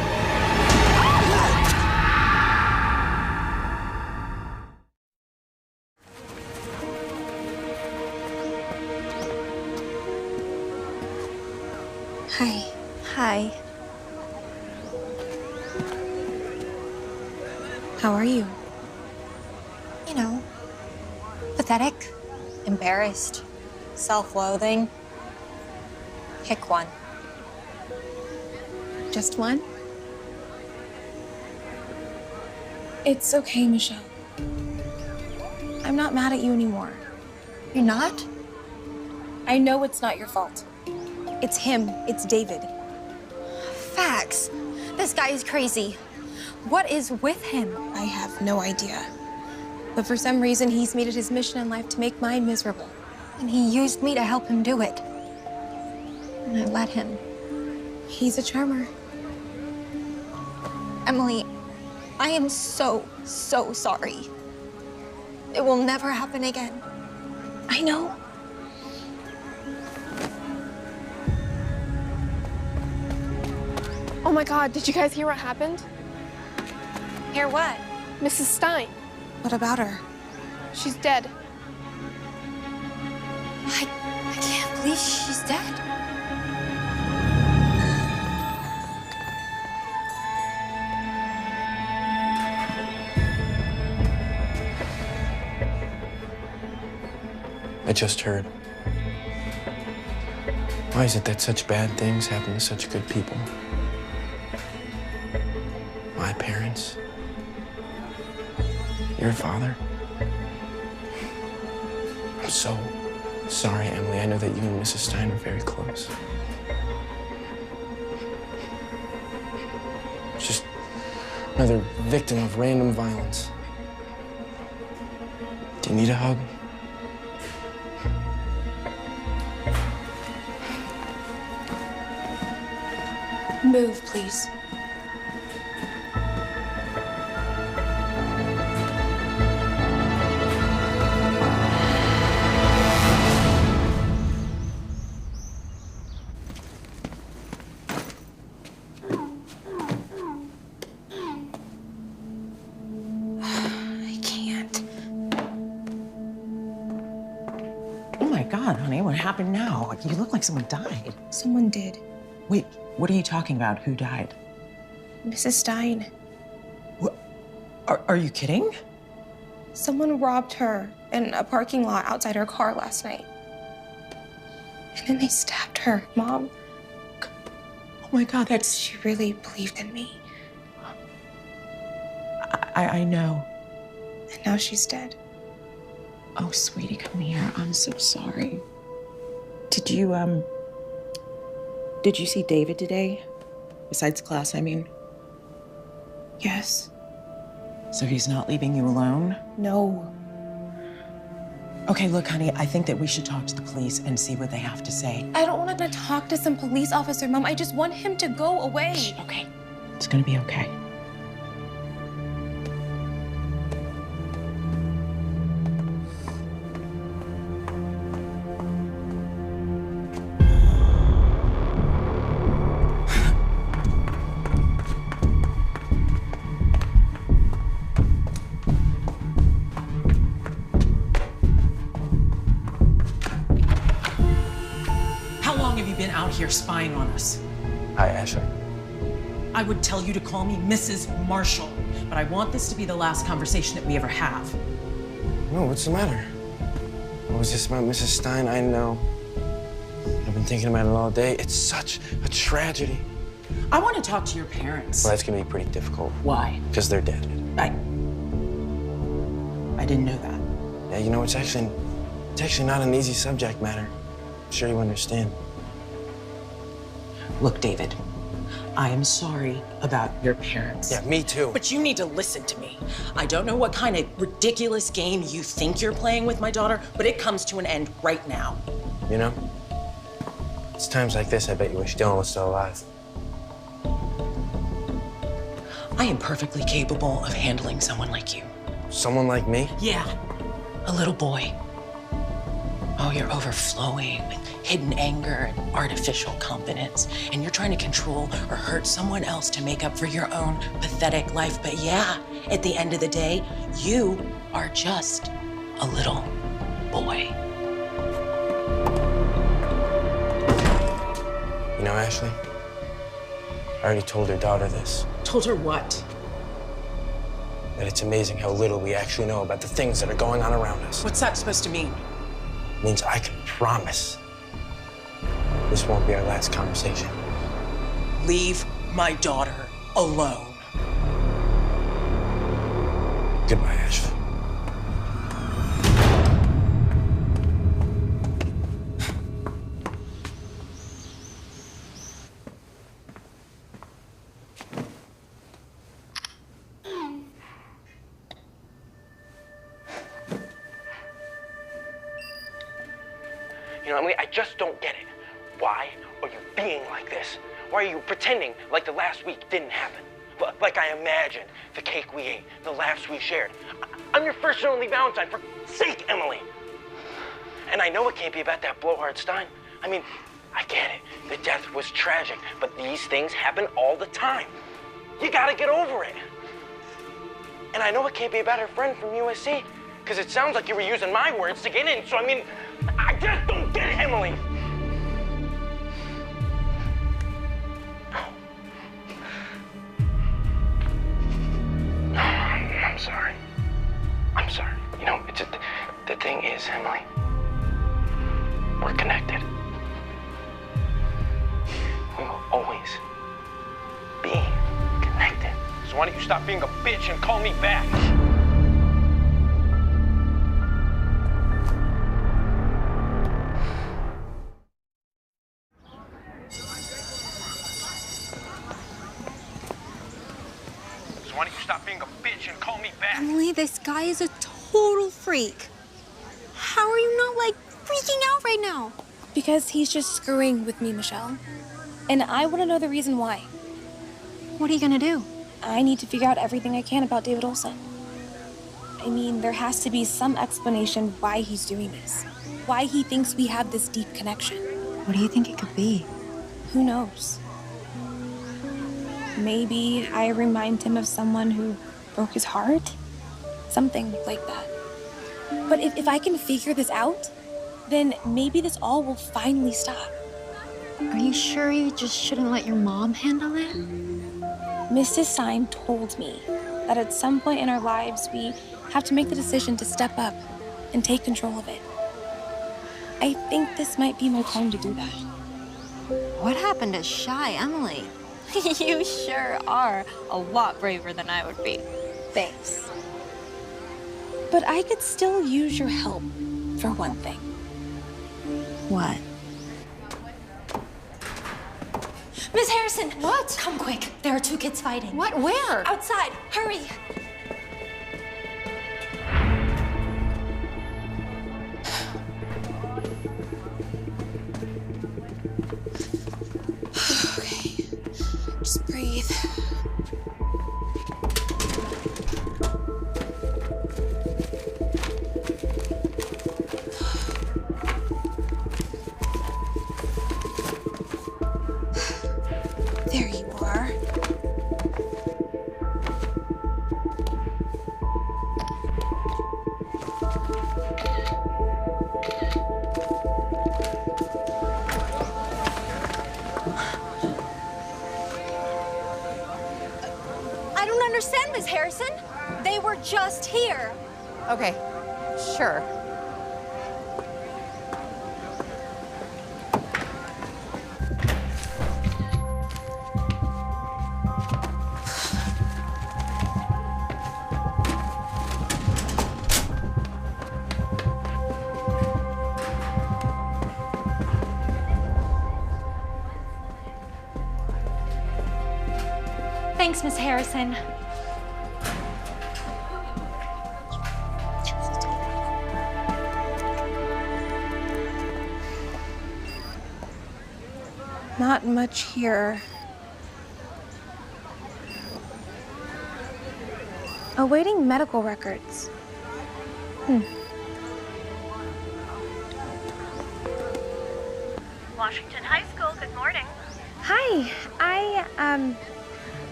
Hi. Hi. How are you? You know, pathetic, embarrassed, self-loathing. Pick one. Just one? It's okay, Michelle. I'm not mad at you anymore. You're not? I know it's not your fault. It's him. It's David. Facts. This guy is crazy. What is with him? I have no idea. But for some reason, he's made it his mission in life to make mine miserable. And he used me to help him do it. And I let him. He's a charmer. Emily, I am so sorry. It will never happen again. I know. Oh my God, did you guys hear what happened? Hear what? Mrs. Stein. What about her? She's dead. I can't believe she's dead. I just heard. Why is it that such bad things happen to such good people? My parents? Your father? I'm so sorry, Emily. I know that you and Mrs. Stein are very close. Just another victim of random violence. Do you need a hug? Move, please. I can't. Oh my God, honey, what happened now? You look like someone died. Someone did. Wait, what are you talking about? Who died? Mrs. Stein. What? Are you kidding? Someone robbed her in a parking lot outside her car last night. And then they stabbed her, Mom. Oh my God, that's... She really believed in me. I know. And now she's dead. Oh, sweetie, come here. I'm so sorry. Did you see David today? Besides class, I mean. Yes. So he's not leaving you alone? No. Okay, look, honey, I think that we should talk to the police and see what they have to say. I don't want to talk to some police officer, Mom. I just want him to go away. Shh, okay. It's gonna be okay. here spying on us. Hi, Ashley. I would tell you to call me Mrs. Marshall, but I want this to be the last conversation that we ever have. No, what's the matter? What was this about Mrs. Stein? I know. I've been thinking about it all day. It's such a tragedy. I want to talk to your parents. Well, that's gonna be pretty difficult. Why? Because they're dead. I didn't know that. Yeah, you know, it's actually not an easy subject matter. I'm sure you understand. Look, David, I am sorry about your parents. Yeah, me too. But you need to listen to me. I don't know what kind of ridiculous game you think you're playing with my daughter, but it comes to an end right now. You know, it's times like this I bet you wish Dylan was still alive. I am perfectly capable of handling someone like you. Someone like me? Yeah, a little boy. Oh, you're overflowing with hidden anger and artificial confidence. And you're trying to control or hurt someone else to make up for your own pathetic life. But yeah, at the end of the day, you are just a little boy. You know, Ashley, I already told her daughter this. Told her what? That it's amazing how little we actually know about the things that are going on around us. What's that supposed to mean? It means I can promise this won't be our last conversation. Leave my daughter alone. Goodbye, Ashley. You know, Emily, I just don't get it. Why are you being like this? Why are you pretending like the last week didn't happen? Like I imagined the cake we ate, the laughs we shared. I'm your first and only Valentine, for sake, Emily. And I know it can't be about that blowhard Stein. I mean, I get it. The death was tragic, but these things happen all the time. You gotta get over it. And I know it can't be about her friend from USC, because it sounds like you were using my words to get in. So, I mean, I just don't get it, Emily. I'm sorry. I'm sorry. You know, it's just, the thing is, Emily, we're connected. We will always be connected. So why don't you stop being a bitch and call me back? Why don't you stop being a bitch and call me back? Emily, this guy is a total freak. How are you not, like, freaking out right now? Because he's just screwing with me, Michelle. And I want to know the reason why. What are you gonna do? I need to figure out everything I can about David Olson. I mean, there has to be some explanation why he's doing this. Why he thinks we have this deep connection. What do you think it could be? Who knows? Maybe I remind him of someone who broke his heart? Something like that. But if I can figure this out, then maybe this all will finally stop. Are you sure you just shouldn't let your mom handle it? Mrs. Stein told me that at some point in our lives, we have to make the decision to step up and take control of it. I think this might be my time to do that. What happened to shy Emily? You sure are a lot braver than I would be. Thanks. But I could still use your help, for one thing. What? Miss Harrison! What? Come quick. There are two kids fighting. What? Where? Outside. Hurry. Okay. Just breathe. There you are. Miss Harrison. They were just here. Okay, sure. Thanks, Miss Harrison. Not much here. Awaiting medical records. Washington High School, good morning. Hi,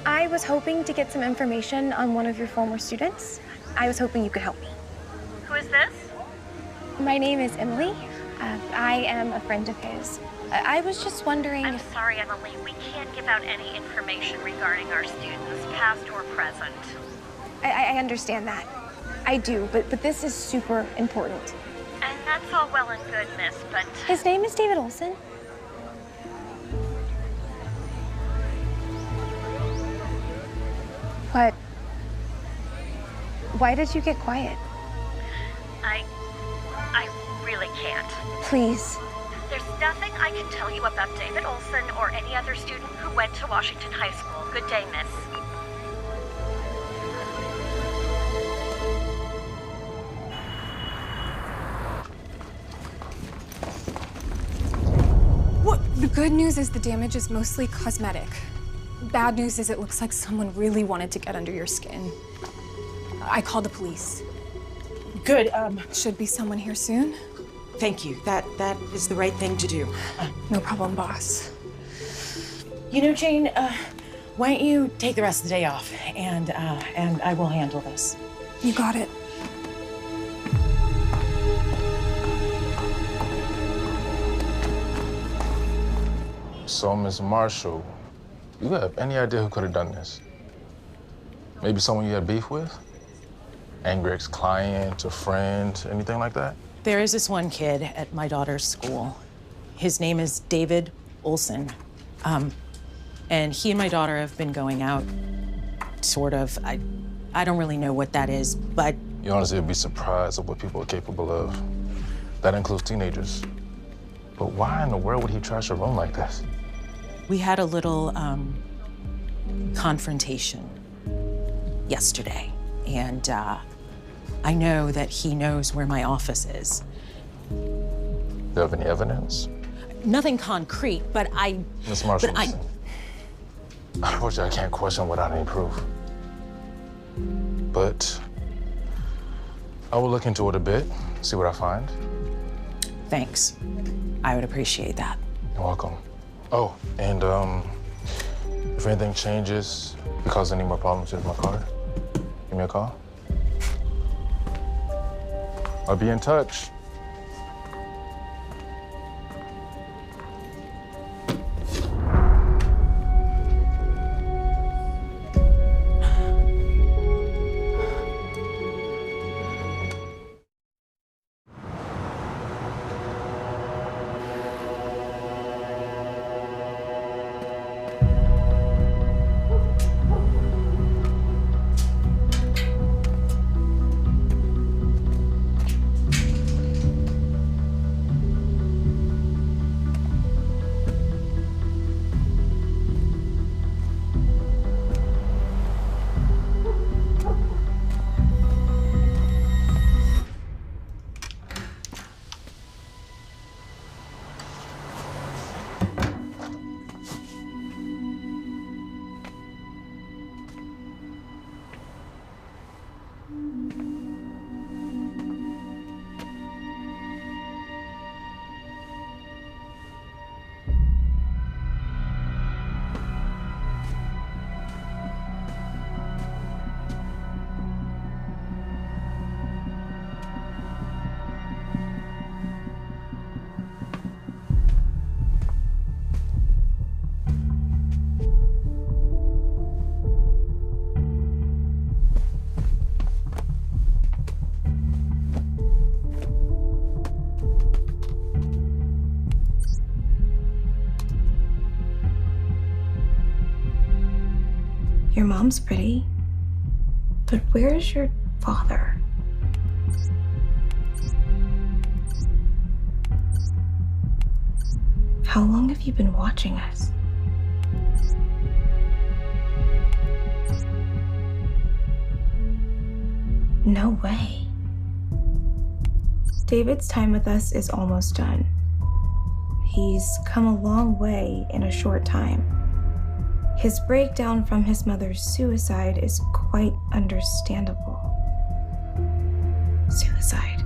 I was hoping to get some information on one of your former students. I was hoping you could help me. Who is this? My name is Emily. I am a friend of his. I was just wondering I'm sorry, Emily. We can't give out any information regarding our students, past or present. I understand that. I do, but this is super important. And that's all well and good, miss, but... His name is David Olson. What? Why did you get quiet? I really can't. Please. There's nothing I can tell you about David Olson or any other student who went to Washington High School. Good day, miss. What? The good news is the damage is mostly cosmetic. Bad news is it looks like someone really wanted to get under your skin. I called the police. Good, Should be someone here soon. Thank you. That is the right thing to do. No problem, boss. You know, Jane, why don't you take the rest of the day off, and I will handle this. You got it. So, Miss Marshall, you have any idea who could have done this? Maybe someone you had beef with? Angry ex-client, a friend, anything like that? There is this one kid at my daughter's school. His name is David Olson. And he and my daughter have been going out, sort of. I don't really know what that is, but... You honestly would be surprised at what people are capable of. That includes teenagers. But why in the world would he trash a room like this? We had a little confrontation yesterday, and I know that he knows where my office is. Do you have any evidence? Nothing concrete, but Miss Marshall, but listen. Unfortunately, I can't question without any proof. But I will look into it a bit, see what I find. Thanks. I would appreciate that. You're welcome. Oh, and if anything changes, you cause any more problems with my card, give me a call. I'll be in touch. mom's pretty, but where's your father? How long have you been watching us? No way. David's time with us is almost done. He's come a long way in a short time. His breakdown from his mother's suicide is quite understandable. Suicide.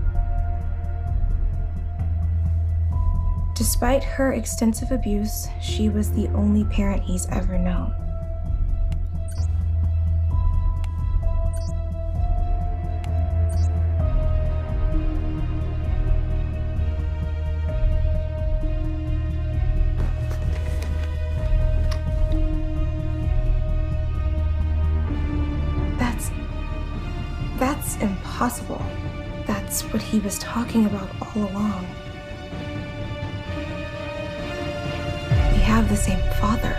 Despite her extensive abuse, she was the only parent he's ever known. That's impossible. That's what he was talking about all along. We have the same father.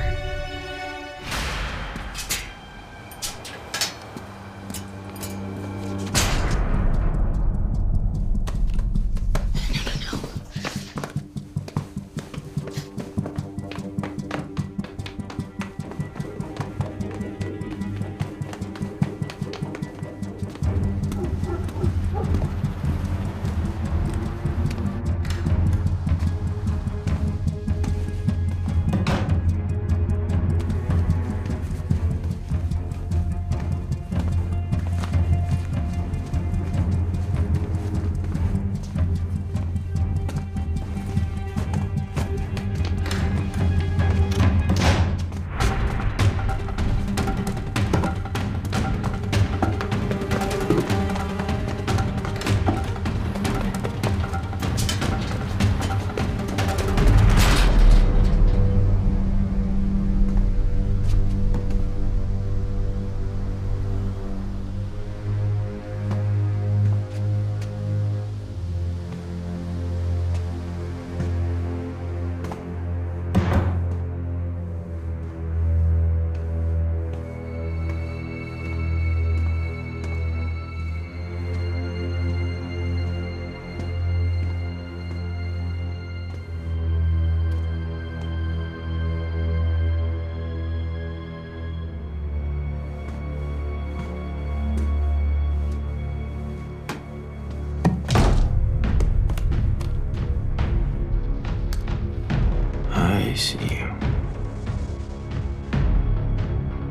I see you.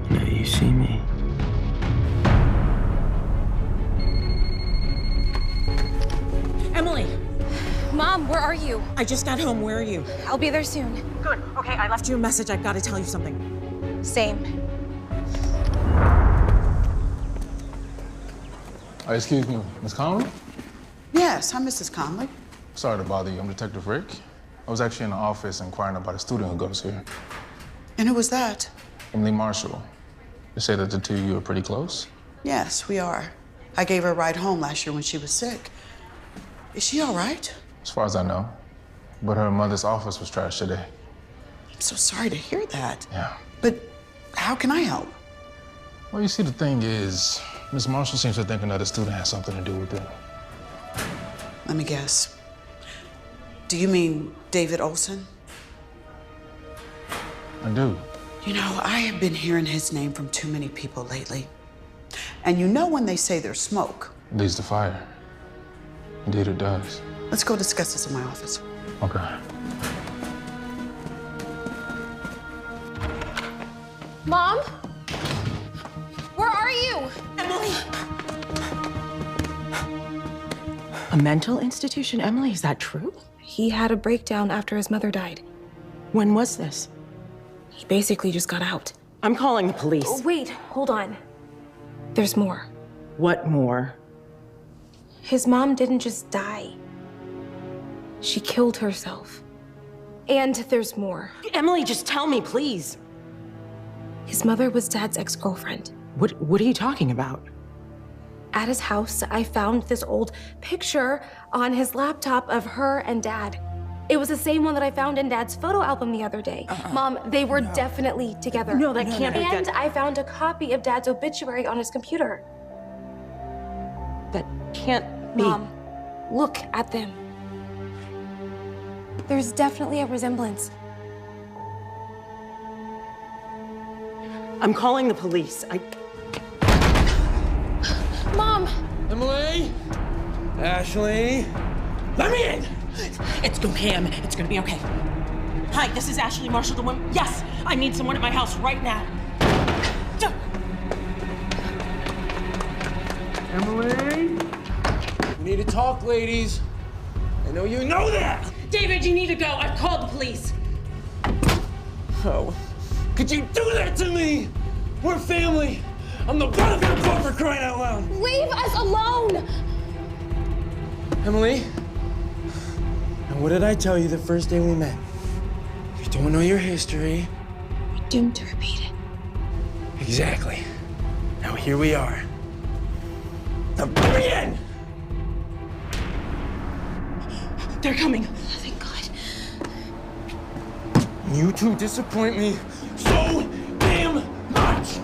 Now you see me. Emily! Mom, where are you? I just got home. Where are you? I'll be there soon. Good. Okay, I left you a message. I've got to tell you something. Same. Excuse me, Miss Conley? Yes, I'm Mrs. Conley. Sorry to bother you. I'm Detective Rick. I was actually in the office inquiring about a student who goes here. And who was that? Emily Marshall. They say that the two of you are pretty close? Yes, we are. I gave her a ride home last year when she was sick. Is she all right? As far as I know. But her mother's office was trashed today. I'm so sorry to hear that. Yeah. But how can I help? Well, you see, the thing is, Miss Marshall seems to think another student has something to do with it. Let me guess. Do you mean David Olson? I do. You know, I have been hearing his name from too many people lately. And you know when they say there's smoke? It leads to fire. Indeed it does. Let's go discuss this in my office. Okay. Mom? Where are you? Emily! A mental institution, Emily? Is that true? He had a breakdown after his mother died. When was this? He basically just got out. I'm calling the police. Oh, wait, hold on. There's more. What more? His mom didn't just die. She killed herself. And there's more. Emily, just tell me, please. His mother was Dad's ex-girlfriend. What are you talking about? At his house, I found this old picture on his laptop of her and Dad. It was the same one that I found in Dad's photo album the other day. Mom, they were definitely together. No, that can't be. And I found a copy of Dad's obituary on his computer. That can't be. Mom, look at them. There's definitely a resemblance. I'm calling the police. Mom! Emily? Ashley? Let me in! It's okay, Em. It's gonna be okay. Hi, this is Ashley Marshall, the woman. Yes, I need someone at my house right now. Emily? We need to talk, ladies. I know you know that! David, you need to go. I've called the police. Oh, could you do that to me? We're family. I'm the butt of your boat for crying out loud. Leave us alone! Emily, and what did I tell you the first day we met? You don't know your history. We're doomed to repeat it. Exactly. Now here we are. Now let me in! They're coming. Thank God. You two disappoint me so damn much!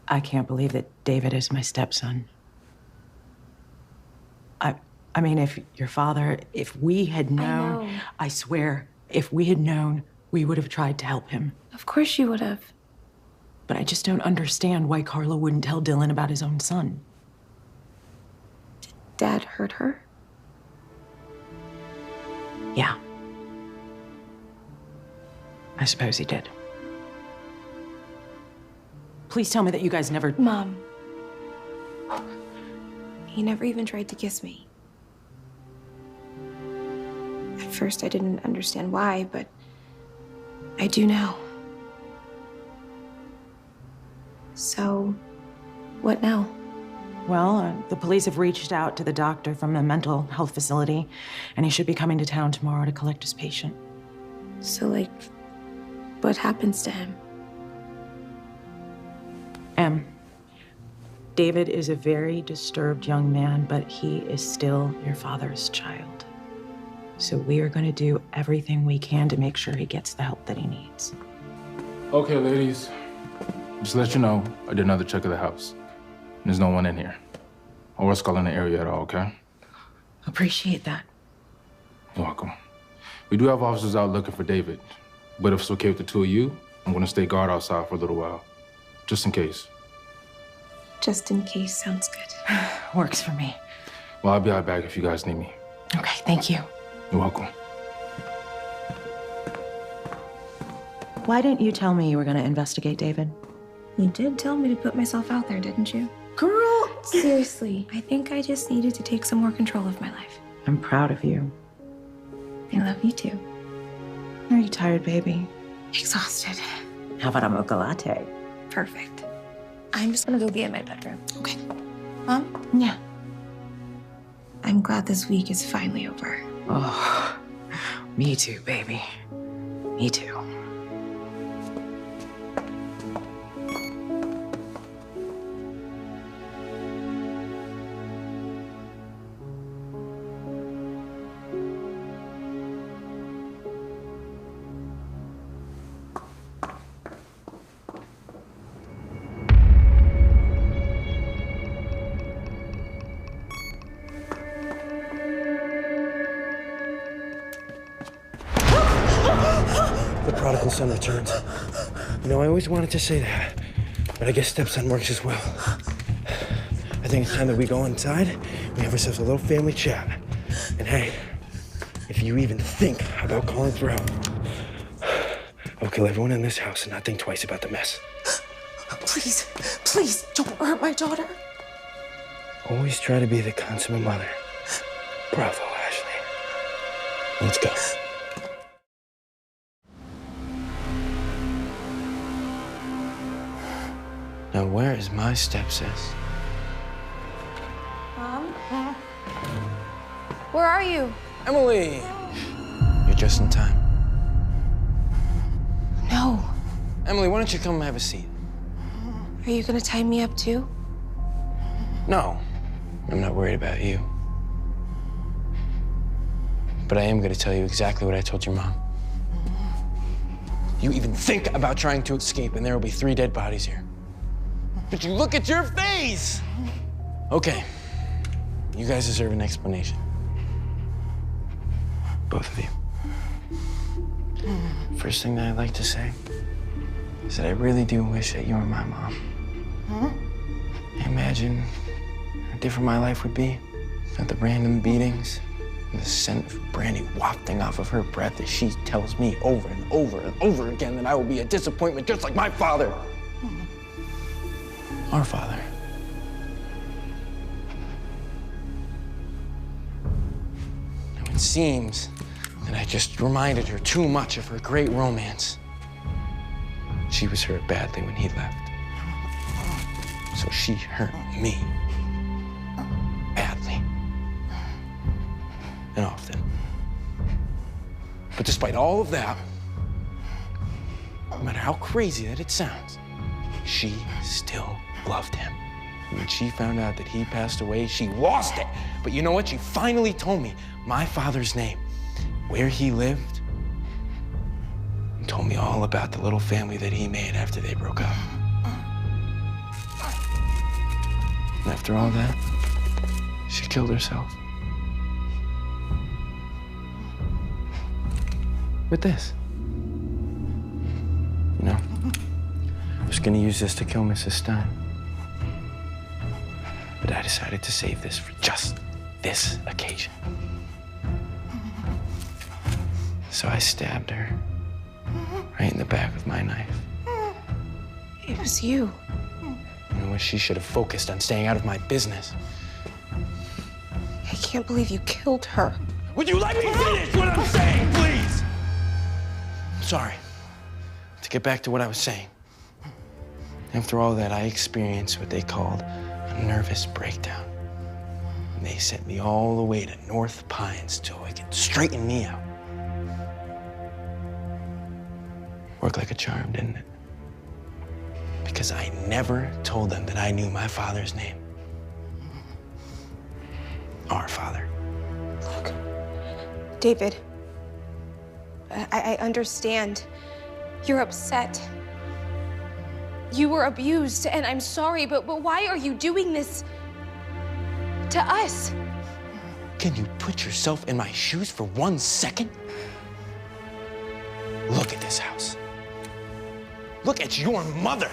I can't believe that David is my stepson. I mean, if your father, if we had known, I swear, if we had known, we would have tried to help him. Of course you would have. But I just don't understand why Carla wouldn't tell Dylan about his own son. Did Dad hurt her? Yeah. I suppose he did. Please tell me that you guys never... Mom. He never even tried to kiss me. At first, I didn't understand why, but I do now. So, what now? Well, the police have reached out to the doctor from the mental health facility, and he should be coming to town tomorrow to collect his patient. So, like, what happens to him? David is a very disturbed young man, but he is still your father's child. So we are going to do everything we can to make sure he gets the help that he needs. Okay, ladies. Just to let you know, I did another check of the house. There's no one in here. Or skull in the area at all, okay? Appreciate that. You're welcome. We do have officers out looking for David. But if it's okay with the two of you, I'm going to stay guard outside for a little while. Just in case. Just in case sounds good. Works for me. Well, I'll be right back if you guys need me. Okay, thank you. You're welcome. Why didn't you tell me you were going to investigate David? You did tell me to put myself out there, didn't you? Girl! Seriously, I think I just needed to take some more control of my life. I'm proud of you. I love you too. Are you tired, baby? Exhausted. How about a mocha latte? Perfect. I'm just gonna go be in my bedroom. Okay. Mom? Yeah. I'm glad this week is finally over. Oh, me too, baby. Me too. The prodigal son returns. You know, I always wanted to say that, but I guess stepson works as well. I think it's time that we go inside, we have ourselves a little family chat. And hey, if you even think about calling for help, I'll kill everyone in this house and not think twice about the mess. Please, please don't hurt my daughter. Always try to be the consummate mother. Bravo, Ashley. Let's go. is my stepsis. Mom? Where are you? Emily! You're just in time. No. Emily, why don't you come and have a seat? Are you gonna tie me up too? No, I'm not worried about you. But I am gonna tell you exactly what I told your mom. You even think about trying to escape, and there will be 3 dead bodies here. But you look at your face! Okay, you guys deserve an explanation. Both of you. First thing that I'd like to say is that I really do wish that you were my mom. Imagine how different my life would be without the random beatings and the scent of brandy wafting off of her breath as she tells me over and over and over again that I will be a disappointment just like my father. Our father. Now it seems that I just reminded her too much of her great romance. She was hurt badly when he left. So she hurt me badly and often. But despite all of that, no matter how crazy that it sounds, she still loved him. When she found out that he passed away, she lost it. But you know what? She finally told me my father's name, where he lived, and told me all about the little family that he made after they broke up. And after all that, she killed herself. With this. You know, I was gonna use this to kill Mrs. Stein. But I decided to save this for just this occasion. So I stabbed her right in the back with my knife. It was you. You know what? She should have focused on staying out of my business. I can't believe you killed her. Would you let me finish what I'm saying, please? Sorry. To get back to what I was saying. After all that, I experienced what they called a nervous breakdown. And they sent me all the way to North Pines so it could straighten me out. Worked like a charm, didn't it? Because I never told them that I knew my father's name. Our father. Look, David, I understand. You're upset. You were abused, and I'm sorry, but why are you doing this to us? Can you put yourself in my shoes for 1 second? Look at this house. Look at your mother.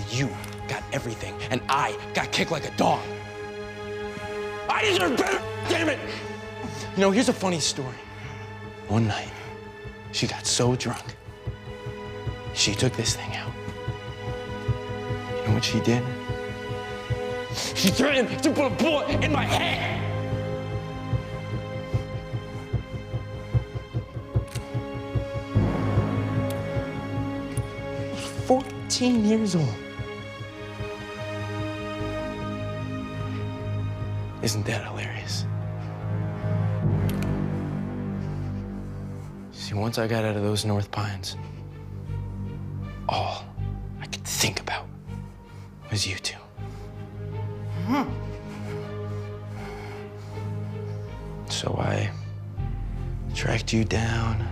You got everything, and I got kicked like a dog. I deserve better, damn it! You know, here's a funny story. One night, she got so drunk, she took this thing out. You know what she did? She threatened to put a bullet in my head! 14 years old. Isn't that hilarious? See, once I got out of those North Pines, all I could think about was you two. So I tracked you down.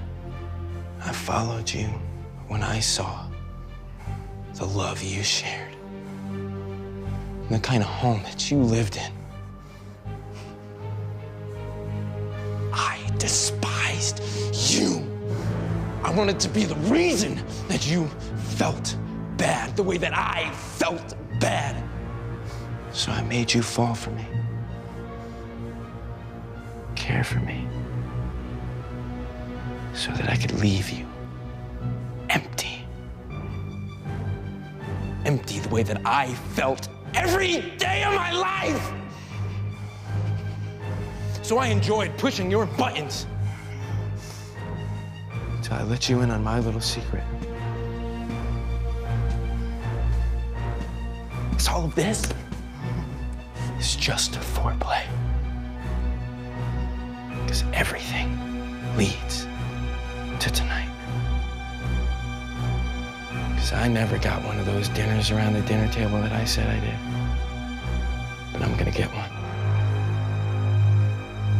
I followed you when I saw the love you shared and the kind of home that you lived in. I despised you. I wanted to be the reason that you felt bad, the way that I felt bad. So I made you fall for me, care for me, so that I could leave you empty. Empty the way that I felt every day of my life. So I enjoyed pushing your buttons until I let you in on my little secret. Because all of this is just foreplay. Because everything leads to tonight. Because I never got one of those dinners around the dinner table that I said I did. But I'm gonna get one.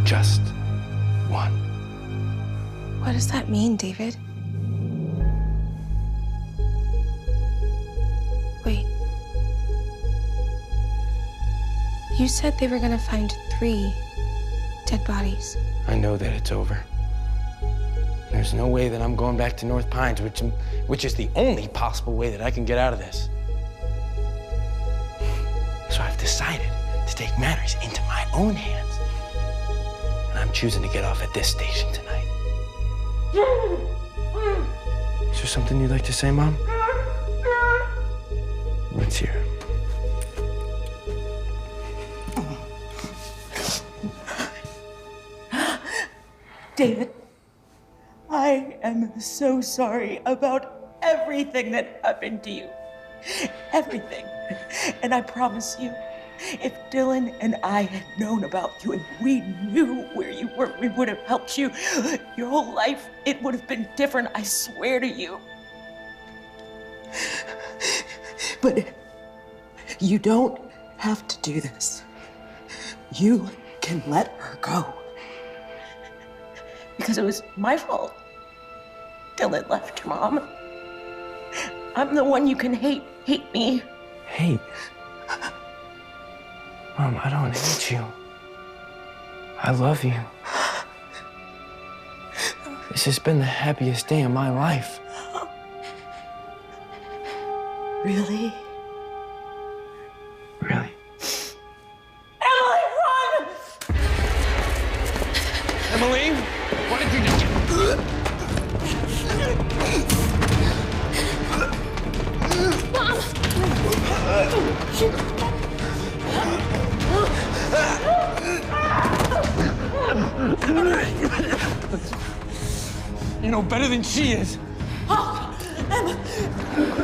Just one. What does that mean, David? Wait. You said they were gonna find 3 dead bodies. I know that it's over. There's no way that I'm going back to North Pines, which is the only possible way that I can get out of this. So I've decided to take matters into my own hands. And I'm choosing to get off at this station tonight. Is there something you'd like to say, Mom? Let's hear it. David, I am so sorry about everything that happened to you. Everything. And I promise you, if Dylan and I had known about you and we knew where you were, we would have helped you. Your whole life, it would have been different, I swear to you. But you don't have to do this. You can let her go. Because it was my fault. Dylan left your mom. I'm the one you can hate. Hate me. Hate? Mom, I don't hate you. I love you. This has been the happiest day of my life. Really? Really? Emily, run! Emily, what did you do? Mom! You know better than she is. Oh, Emma,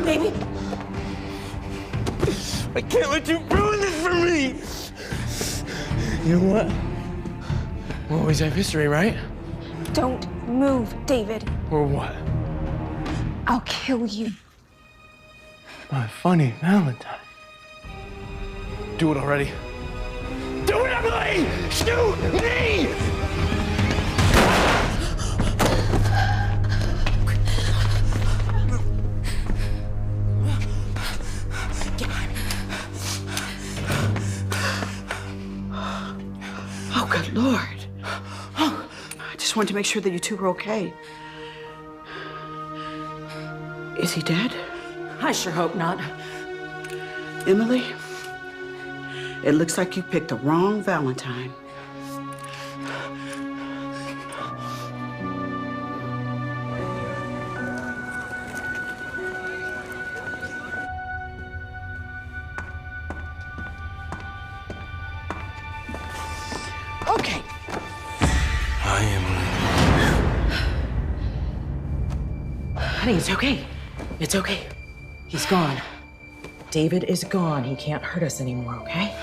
baby. I can't let you ruin this for me. You know what? We'll always have history, right? Don't move, David. Or what? I'll kill you. My funny Valentine. Do it already. Do it, Emily! Shoot me! Oh, good Lord. Oh, I just wanted to make sure that you two were okay. Is he dead? I sure hope not. Emily, it looks like you picked the wrong Valentine. Okay. Hi, Emily. Honey, it's okay. It's okay. He's gone. David is gone. He can't hurt us anymore, okay?